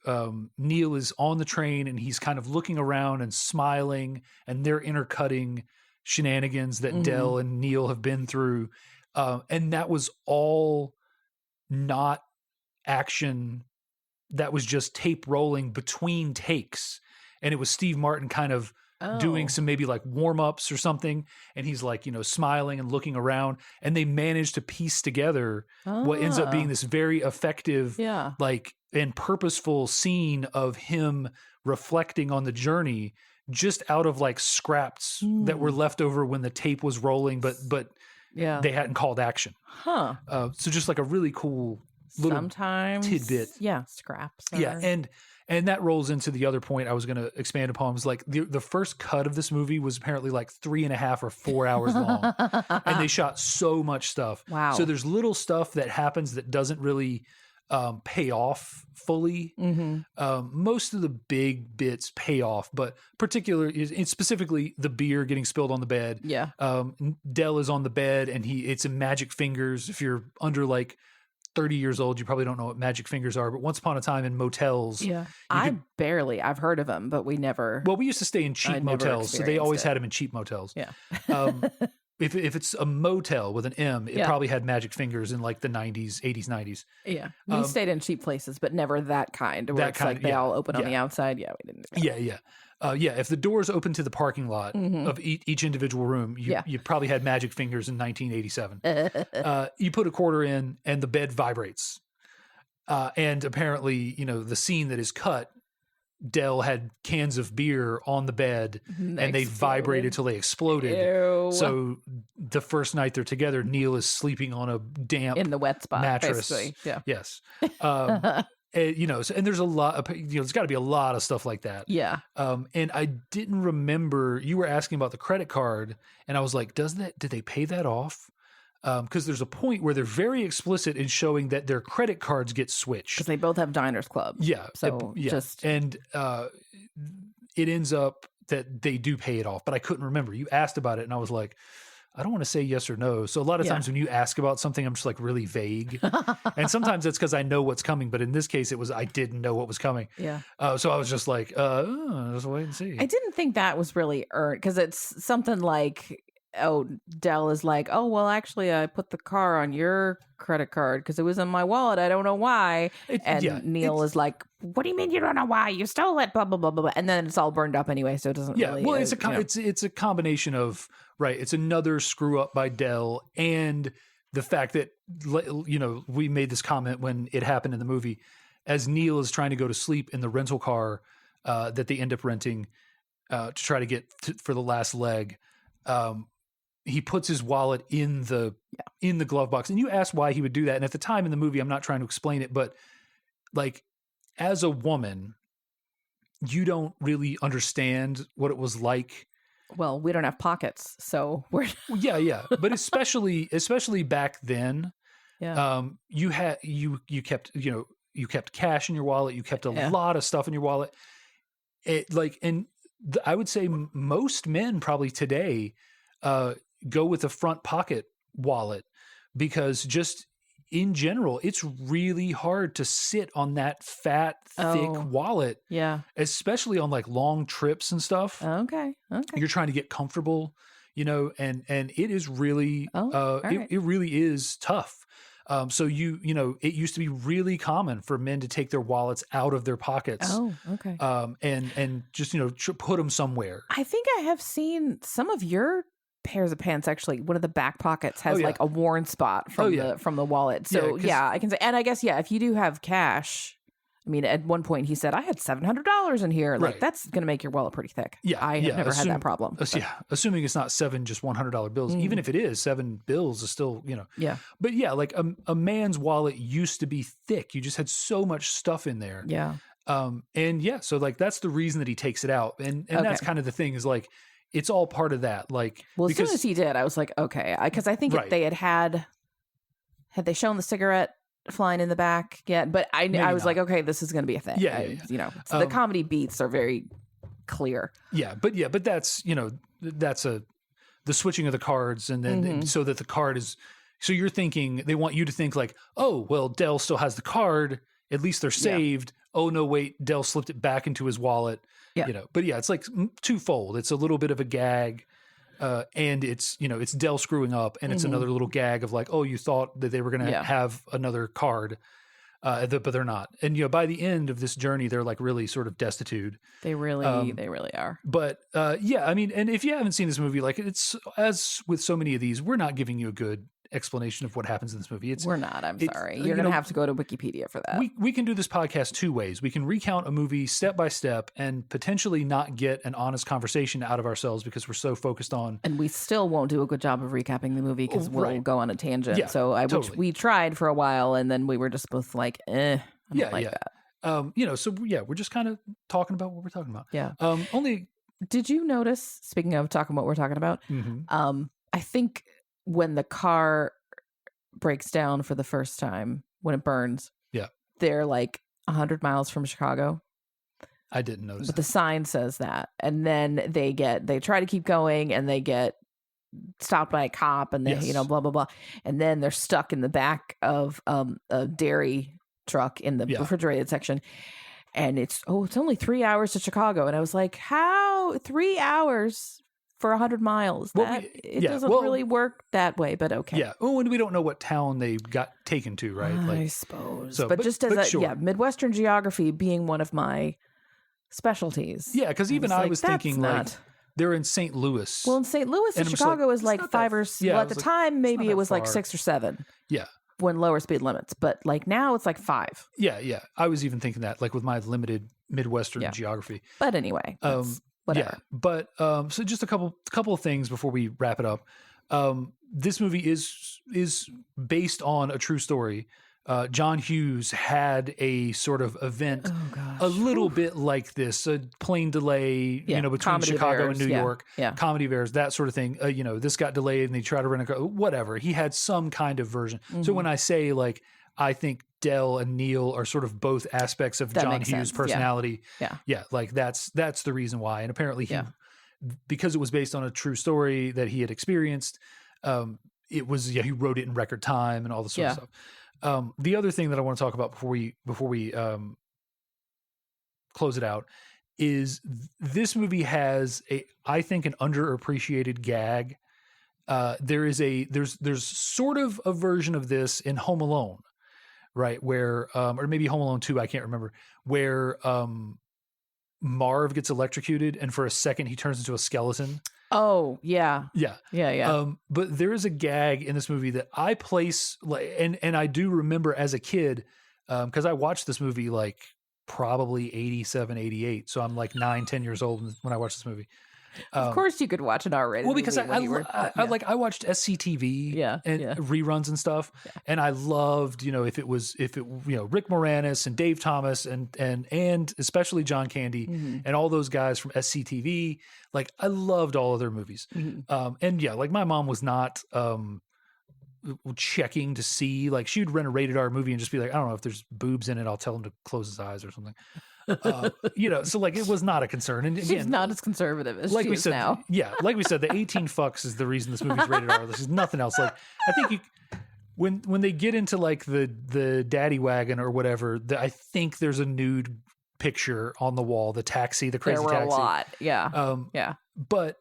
Neil is on the train and he's kind of looking around and smiling, and they're intercutting shenanigans that Del and Neil have been through. And that was all not action. That was just tape rolling between takes. And it was Steve Martin kind of doing some maybe like warm-ups or something, and he's like, you know, smiling and looking around, and they managed to piece together what ends up being this very effective like and purposeful scene of him reflecting on the journey just out of like scraps that were left over when the tape was rolling, but they hadn't called action. So just like a really cool little sometimes tidbit. Scraps. And that rolls into the other point I was going to expand upon, was like the first cut of this movie was apparently like 3.5 or 4 hours long. And they shot so much stuff. Wow. So there's little stuff that happens that doesn't really pay off fully. Most of the big bits pay off, but it's specifically the beer getting spilled on the bed. Del is on the bed and it's in magic fingers. If you're under like 30 years old, you probably don't know what magic fingers are, but once upon a time in motels. I've heard of them, but we never. Well, we used to stay in cheap motels, so they always had them in cheap motels. If it's a motel with an M, it probably had magic fingers in like the 90s, 80s, 90s. We stayed in cheap places, but never that kind. Where it's like they all open on the outside. We didn't do that. If the doors open to the parking lot of each individual room, you probably had magic fingers in 1987. You put a quarter in and the bed vibrates. And apparently, you know, the scene that is cut, Del had cans of beer on the bed and they vibrated till they exploded. Ew. So the first night they're together, Neil is sleeping on a damp in the wet spot mattress. Basically. Yes. You know, and there's a lot of, you know, there's got to be a lot of stuff like that. And I didn't remember, you were asking about the credit card, and I was like, did they pay that off? Because there's a point where they're very explicit in showing that their credit cards get switched. Because they both have Diners Club. So and it ends up that they do pay it off, but I couldn't remember. You asked about it, and I was like, I don't want to say yes or no. So a lot of times when you ask about something, I'm just like really vague. And sometimes it's because I know what's coming. But in this case, it was I didn't know what was coming. So I was just like, just wait and see. I didn't think that was really earned, because it's something like Dell is like, oh, well, actually, I put the car on your credit card because it was in my wallet. I don't know why. And Neil is like, what do you mean you don't know why? You stole it, blah, blah, blah, blah, blah. And then it's all burned up anyway, so it doesn't really. Well, it's a combination of, right, it's another screw up by Dell and the fact that, we made this comment when it happened in the movie, as Neil is trying to go to sleep in the rental car that they end up renting to try to get for the last leg. He puts his wallet in the glove box, and you ask why he would do that. And at the time in the movie, I'm not trying to explain it, but like as a woman, you don't really understand what it was like. Well, we don't have pockets, so we're yeah. But especially back then, you kept cash in your wallet, you kept a lot of stuff in your wallet. I would say most men probably today go with a front pocket wallet because just in general, it's really hard to sit on that fat, thick wallet. Yeah. Especially on like long trips and stuff. Okay. You're trying to get comfortable, and it is really, it really is tough. So it used to be really common for men to take their wallets out of their pockets. Oh, okay. And just, put them somewhere. I think I have seen some of your pairs of pants, actually. One of the back pockets has like a worn spot from the wallet. So I can say, and I guess, if you do have cash, I mean, at one point he said, I had $700 in here. Like that's going to make your wallet pretty thick. Yeah. I have never had that problem. Assuming it's not 7 just $100 bills. Even if it is, 7 bills is still, Yeah. But like a man's wallet used to be thick. You just had so much stuff in there. Yeah. So like that's the reason that he takes it out. And that's kind of the thing is like, it's all part of that. Like, well, as soon as he did, I was like, okay, because I think if they had they shown the cigarette flying in the back yet? But I was like, okay, this is going to be a thing. So the comedy beats are very clear. But that's that's the switching of the cards, and then so that the card is. So you're thinking they want you to think like, oh, well, Dell still has the card. At least they're saved. Oh no, wait, Dell slipped it back into his wallet. Yeah. But it's like twofold. It's a little bit of a gag, and it's it's Dell screwing up, and it's another little gag of like, oh, you thought that they were going to have another card, but they're not. And by the end of this journey, they're like really sort of destitute. They really are. But I mean, and if you haven't seen this movie, like it's as with so many of these, we're not giving you a good explanation of what happens in this movie. We're not. I'm sorry. You're going to have to go to Wikipedia for that. We can do this podcast two ways. We can recount a movie step by step and potentially not get an honest conversation out of ourselves because we're so focused on. And we still won't do a good job of recapping the movie because we'll go on a tangent. Yeah, so which we tried for a while, and then we were just both like, I don't like that. So we're just kind of talking about what we're talking about. Yeah. Did you notice? Speaking of talking about what we're talking about, I think when the car breaks down for the first time, when it burns, they're like 100 miles from Chicago. I didn't notice. But the sign says that, and then they try to keep going, and they get stopped by a cop, and they blah blah blah, and then they're stuck in the back of a dairy truck in the refrigerated section. And it's only 3 hours to Chicago. And I was like, how 3 hours for 100 miles? It doesn't really work that way, but okay. Yeah. Oh, and we don't know what town they got taken to, right? I suppose. So, but just as Midwestern geography being one of my specialties. Yeah, because even I was thinking like they're in St. Louis. Well, in St. Louis, and Chicago is like 5 or at the time maybe it was like 6 or 7. Yeah. When lower speed limits, but like now it's like 5. Yeah. I was even thinking that, like with my limited Midwestern geography. But anyway, whatever. Yeah, but so just a couple of things before we wrap it up. This movie is based on a true story. John Hughes had a sort of event, a little bit like this, a plane delay, between Comedy Chicago and New York, Comedy of Errors, that sort of thing. This got delayed and they tried to rent a car, whatever. He had some kind of version. So when I say like, I think Dell and Neil are sort of both aspects of John Hughes' personality. Yeah. Like that's the reason why. And apparently because it was based on a true story that he had experienced, it was, he wrote it in record time and all this sort of stuff. The other thing that I want to talk about before we close it out is this movie has I think an underappreciated gag there's sort of a version of this in Home Alone, right? Where or maybe Home Alone 2, I can't remember, where Marv gets electrocuted and for a second he turns into a skeleton. Oh, yeah. Yeah. Yeah. But there is a gag in this movie that I place, like, and I do remember as a kid, because I watched this movie like probably 87, 88. So I'm like 9-10 years old when I watched this movie. Of course you could watch an R-rated Well, because movie I watched SCTV and reruns and stuff, and I loved, if it Rick Moranis and Dave Thomas and especially John Candy and all those guys from SCTV, like I loved all of their movies. And yeah, like my mom was not checking to see, like she'd rent a rated R movie and just be like, I don't know if there's boobs in it, I'll tell him to close his eyes or something. So like it was not a concern. And again, she's not as conservative as like she we is said, now. Yeah, like we said, the 18 fucks is the reason this movie's rated R. This is nothing else. Like I think when they get into like the daddy wagon or whatever, I think there's a nude picture on the wall. The taxi, the crazy taxi. There were a lot. Yeah. But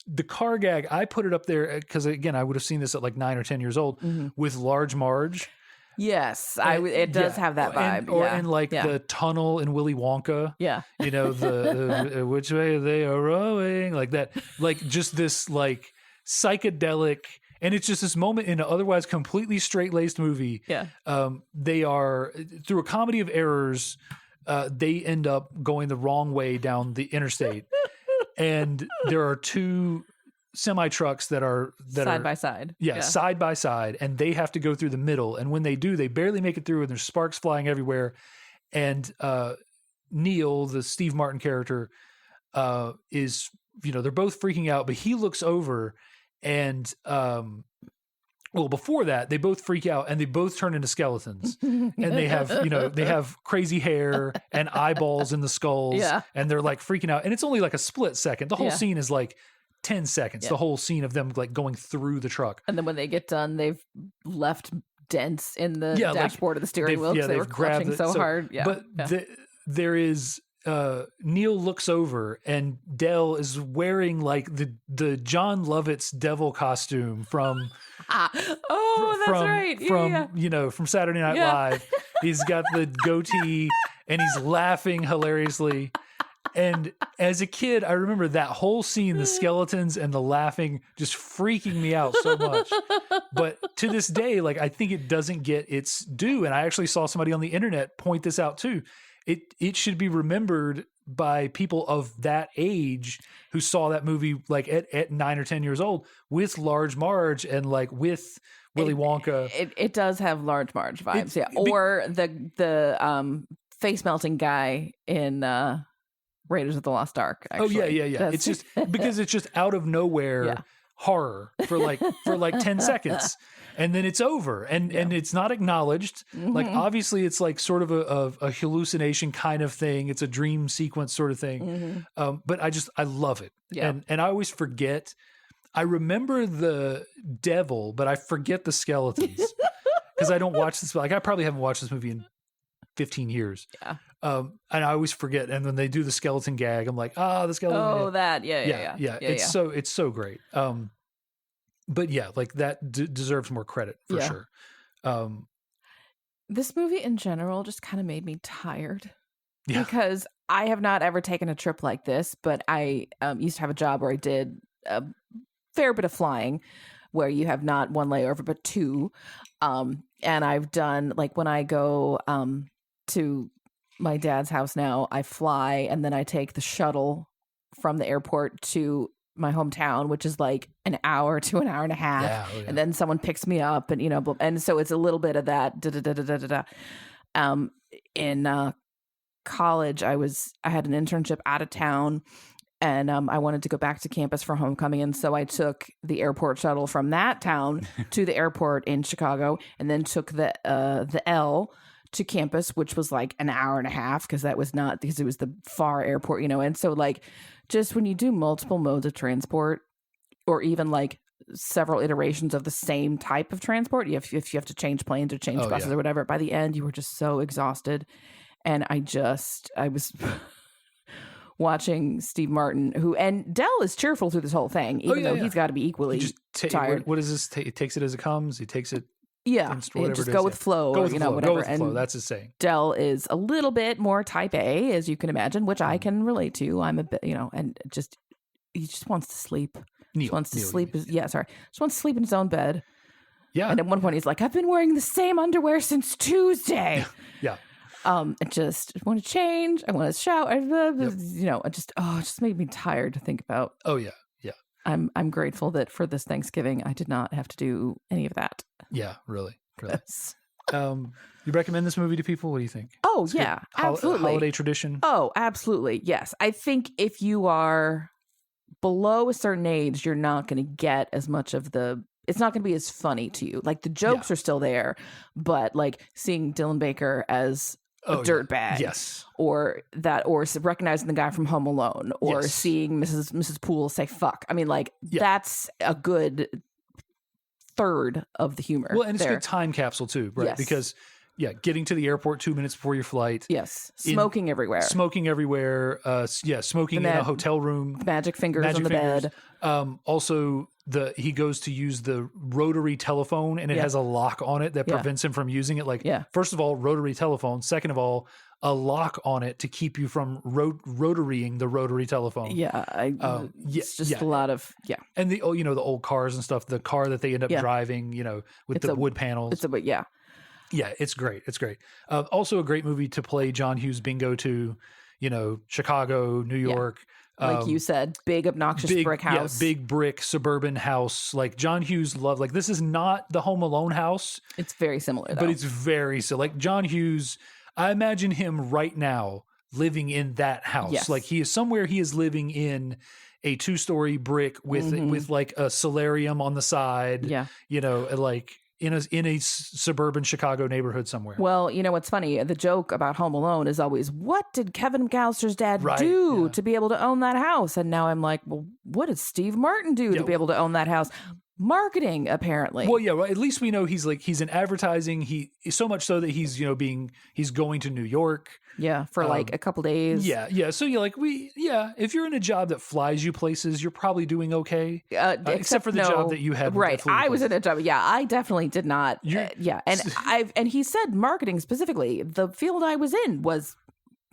the car gag, I put it up there because again, I would have seen this at like 9 or 10 years old with Large Marge. Yes, it does have that vibe. And like the tunnel in Willy Wonka. Yeah. The which way they are rowing, like that, like just this like psychedelic, and it's just this moment in an otherwise completely straight-laced movie. Yeah. They are, through a comedy of errors, they end up going the wrong way down the interstate. And there are two semi trucks that are side by side. Yeah, side by side, and they have to go through the middle. And when they do, they barely make it through, and there's sparks flying everywhere. And Neil, the Steve Martin character, is they're both freaking out, but he looks over, and before that, they both freak out and they both turn into skeletons, and they have crazy hair and eyeballs in the skulls, and they're like freaking out. And it's only like a split second. The whole scene is like 10 seconds, the whole scene of them like going through the truck. And then when they get done, they've left dents in the dashboard of the steering wheel because they were clutching so hard. Yeah. But there is, Neil looks over and Del is wearing like the John Lovitz devil costume from from Saturday Night Live. He's got the goatee and he's laughing hilariously. And as a kid, I remember that whole scene, the skeletons and the laughing, just freaking me out so much. But to this day, like I think it doesn't get its due. And I actually saw somebody on the internet point this out too. It should be remembered by people of that age who saw that movie like at 9 or 10 years old with Large Marge and like with Willy Wonka. It does have Large Marge vibes, or the face melting guy in Raiders of the Lost Ark. Actually. Oh yeah. It's just because it's just out of nowhere horror for like 10 seconds, and then it's over, and it's not acknowledged. Like obviously, it's like sort of a hallucination kind of thing. It's a dream sequence sort of thing. But I love it, and I always forget. I remember the devil, but I forget the skeletons because I don't watch this. Like I probably haven't watched this movie in 15 years. Yeah. And I always forget. And when they do the skeleton gag, I'm like, the skeleton. Oh, that. Yeah. It's so great. But yeah, like that deserves more credit for sure. This movie in general just kind of made me tired because I have not ever taken a trip like this, but I used to have a job where I did a fair bit of flying where you have not one layover, but two. And I've done like when I go, to my dad's house now, I fly and then I take the shuttle from the airport to my hometown, which is like an hour to an hour and a half. And then someone picks me up and, and so it's a little bit of that. In college, I had an internship out of town and I wanted to go back to campus for homecoming. And so I took the airport shuttle from that town to the airport in Chicago and then took the L to campus, which was like an hour and a half because it was the far airport, and so like just when you do multiple modes of transport or even like several iterations of the same type of transport, if you have to change planes or change buses or whatever, by the end you were just so exhausted. And I was watching Steve Martin, and Dell is cheerful through this whole thing, even though he's got to be equally tired. What is this? He takes it as it comes. He takes it. Just go with flow, or whatever. Go with flow. That's his saying. Dell is a little bit more type A, as you can imagine, which I can relate to. I'm a bit, and just he just wants to sleep. Just wants to sleep. Just wants to sleep in his own bed. Yeah. And at one point he's like, I've been wearing the same underwear since Tuesday. Yeah. I just want to change. I want to shower. It just made me tired to think about. Oh yeah. Yeah. I'm grateful that for this Thanksgiving I did not have to do any of that. Yeah, really. Yes. You recommend this movie to people? What do you think? Oh, yeah, absolutely. Holiday tradition? Oh, absolutely. Yes. I think if you are below a certain age, you're not going to get as much of it's not going to be as funny to you. Like the jokes are still there, but like seeing Dylan Baker as a dirtbag, yes, or recognizing the guy from Home Alone, or seeing Mrs. Poole say "fuck." I mean, that's a good third of the humor. Well, and it's a good time capsule too, right? Yes. Because getting to the airport 2 minutes before your flight. Yes, smoking everywhere. Smoking in a hotel room. Magic fingers on the bed. Also, he goes to use the rotary telephone, and it has a lock on it that prevents him from using it. First of all, rotary telephone. Second of all, a lock on it to keep you from rotarying the rotary telephone. It's just a lot of And the old cars and stuff. The car that they end up driving, with the wood panels. Yeah, it's great. It's great. Also a great movie to play John Hughes bingo to, Chicago, New York. Like you said, big obnoxious brick house. Yeah, big brick suburban house. Like John Hughes loved, this is not the Home Alone house. It's very similar though. But it's very like John Hughes, I imagine him right now living in that house. Yes. Like he is living in a 2-story brick with like a solarium on the side. Yeah. In a suburban Chicago neighborhood somewhere. Well, what's funny? The joke about Home Alone is always, what did Kevin McAllister's dad do to be able to own that house? And now I'm like, well, what did Steve Martin do to be able to own that house? Marketing, apparently. Well, yeah. Well, at least we know he's in advertising. He so much so that he's he's going to New York. Yeah, for a couple days. Yeah. So if you're in a job that flies you places, you're probably doing okay. Except for the job that you had. Right. I was in a job. Yeah, I definitely did not. And he said marketing specifically. The field I was in was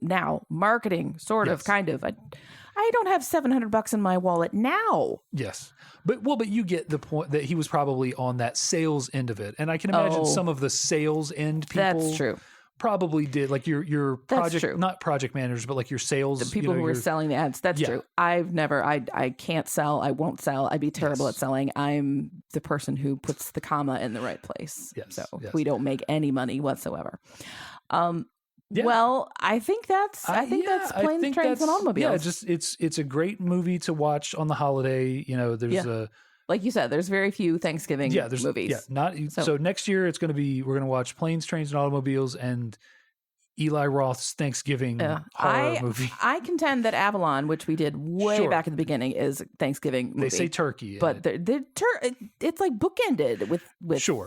now marketing, sort of, kind of. I don't have $700 in my wallet now. Yes. But you get the point that he was probably on that sales end of it. And I can imagine some of the sales end people. That's true. Probably did, like your project, not project managers, but like your sales. The people who were selling the ads. That's true. I can't sell. I won't sell. I'd be terrible at selling. I'm the person who puts the comma in the right place. Yes. So we don't make any money whatsoever. Well, I think that's Planes, Trains, and Automobiles. Yeah, it's a great movie to watch on the holiday. There's like you said, there's very few Thanksgiving movies. Yeah, so next year we're going to watch Planes, Trains, and Automobiles and Eli Roth's Thanksgiving horror movie. I contend that Avalon, which we did way back in the beginning, is a Thanksgiving movie. They say turkey, but it's like bookended with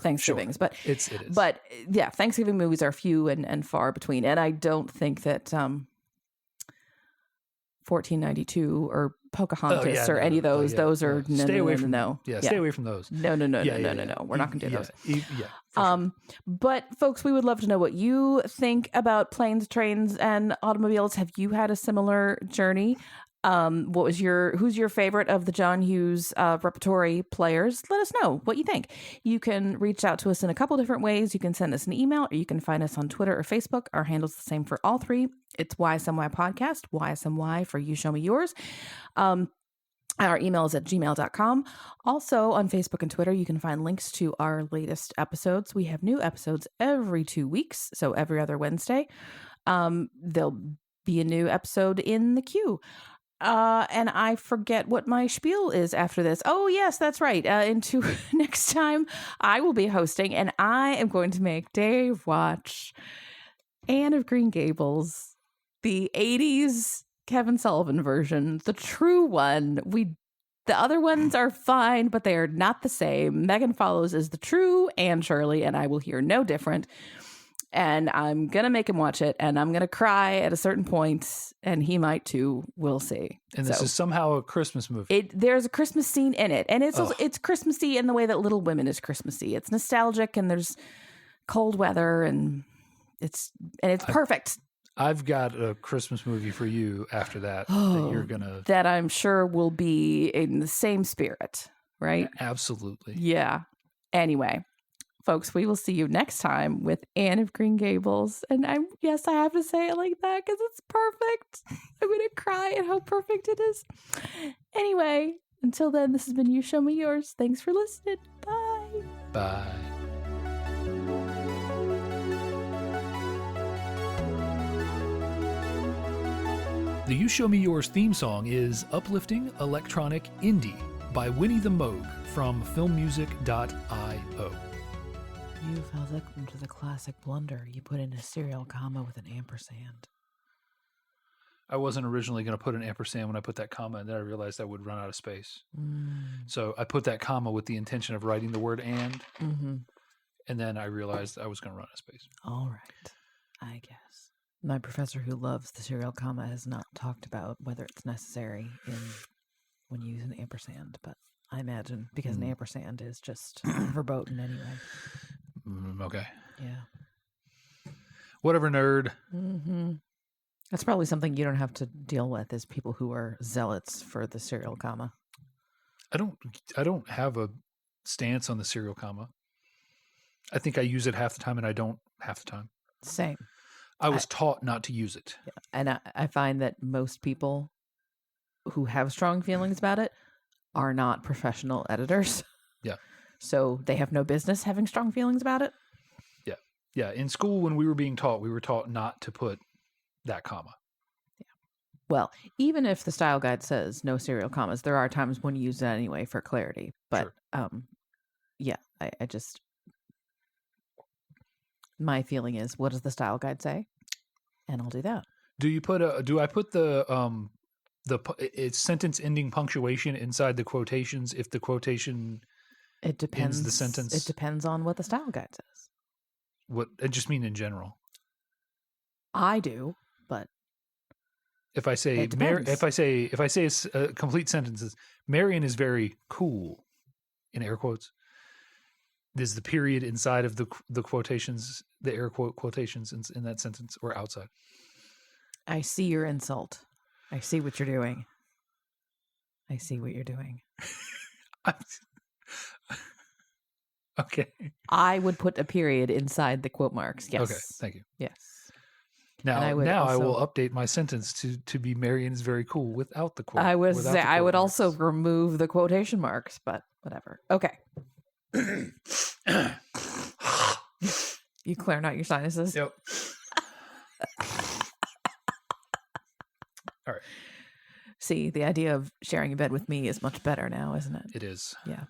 Thanksgivings. But it is. But yeah, Thanksgiving movies are few and far between, and I don't think that 1492 or Pocahontas or any of those. Those are stay away from no. Yeah, stay away from those. No. We're not going to do those. Yeah. Sure. But folks, we would love to know what you think about Planes, Trains, and Automobiles. Have you had a similar journey? Who's your favorite of the John Hughes repertory players? Let us know what you think. You can reach out to us in a couple different ways. You can send us an email, or you can find us on Twitter or Facebook. Our handle's the same for all three. It's YSMY Podcast, YSMY for You Show Me Yours. Our email is at gmail.com. Also on Facebook and Twitter, you can find links to our latest episodes. We have new episodes every 2 weeks, so every other Wednesday. There'll be a new episode in the queue. And I forget what my spiel is after this. Oh, yes, that's right. Next time I will be hosting, and I am going to make Dave watch Anne of Green Gables, the 80s Kevin Sullivan version, the true one. The other ones are fine, but they are not the same. Megan Follows is the true Anne Shirley, and I will hear no different. And I'm going to make him watch it, and I'm going to cry at a certain point, and he might too. We'll see. And this is somehow a Christmas movie. There's a Christmas scene in it, and it's also, it's Christmassy in the way that Little Women is Christmassy. It's nostalgic, and there's cold weather, and it's perfect. I've got a Christmas movie for you after that that I'm sure will be in the same spirit, right? Absolutely. Yeah. Anyway. Folks, we will see you next time with Anne of Green Gables. And I have to say it like that because it's perfect. I'm going to cry at how perfect it is. Anyway, until then, this has been You Show Me Yours. Thanks for listening. Bye. Bye. The You Show Me Yours theme song is Uplifting Electronic Indie by Winnie the Moog from filmmusic.io. You fell victim to the classic blunder. You put in a serial comma with an ampersand. I wasn't originally going to put an ampersand when I put that comma, and then I realized I would run out of space. So I put that comma with the intention of writing the word and then I realized I was going to run out of space. All right. I guess. My professor who loves the serial comma has not talked about whether it's necessary when you use an ampersand, but I imagine because an ampersand is just verboten anyway. Okay. Yeah. Whatever, nerd. That's probably something you don't have to deal with is people who are zealots for the serial comma. I don't have a stance on the serial comma. I think I use it half the time and I don't half the time. Same. I was taught not to use it. Yeah. And I find that most people who have strong feelings about it are not professional editors. Yeah. So they have no business having strong feelings about it. Yeah. Yeah. In school, when we were being taught, we were taught not to put that comma. Yeah. Well, even if the style guide says no serial commas, there are times when you use it anyway for clarity. But yeah, I just, my feeling is, what does the style guide say? And I'll do that. Do I put it's sentence ending punctuation inside the quotations if the quotation ends the sentence? It depends on what the style guide says. What I just mean in general. I do, but if I say if I say complete sentences, Marion is very cool, in air quotes. Is the period inside of the quotations, the air quotations in that sentence, or outside? I see your insult. I see what you're doing. I see what you're doing. Okay. I would put a period inside the quote marks. Yes. Okay. Thank you. Yes. Now I will update my sentence to be Marion is very cool without the quote. I would also remove the quotation marks, but whatever. Okay. You clearing out your sinuses? Yep. All right. See, the idea of sharing a bed with me is much better now, isn't it? It is. Yeah.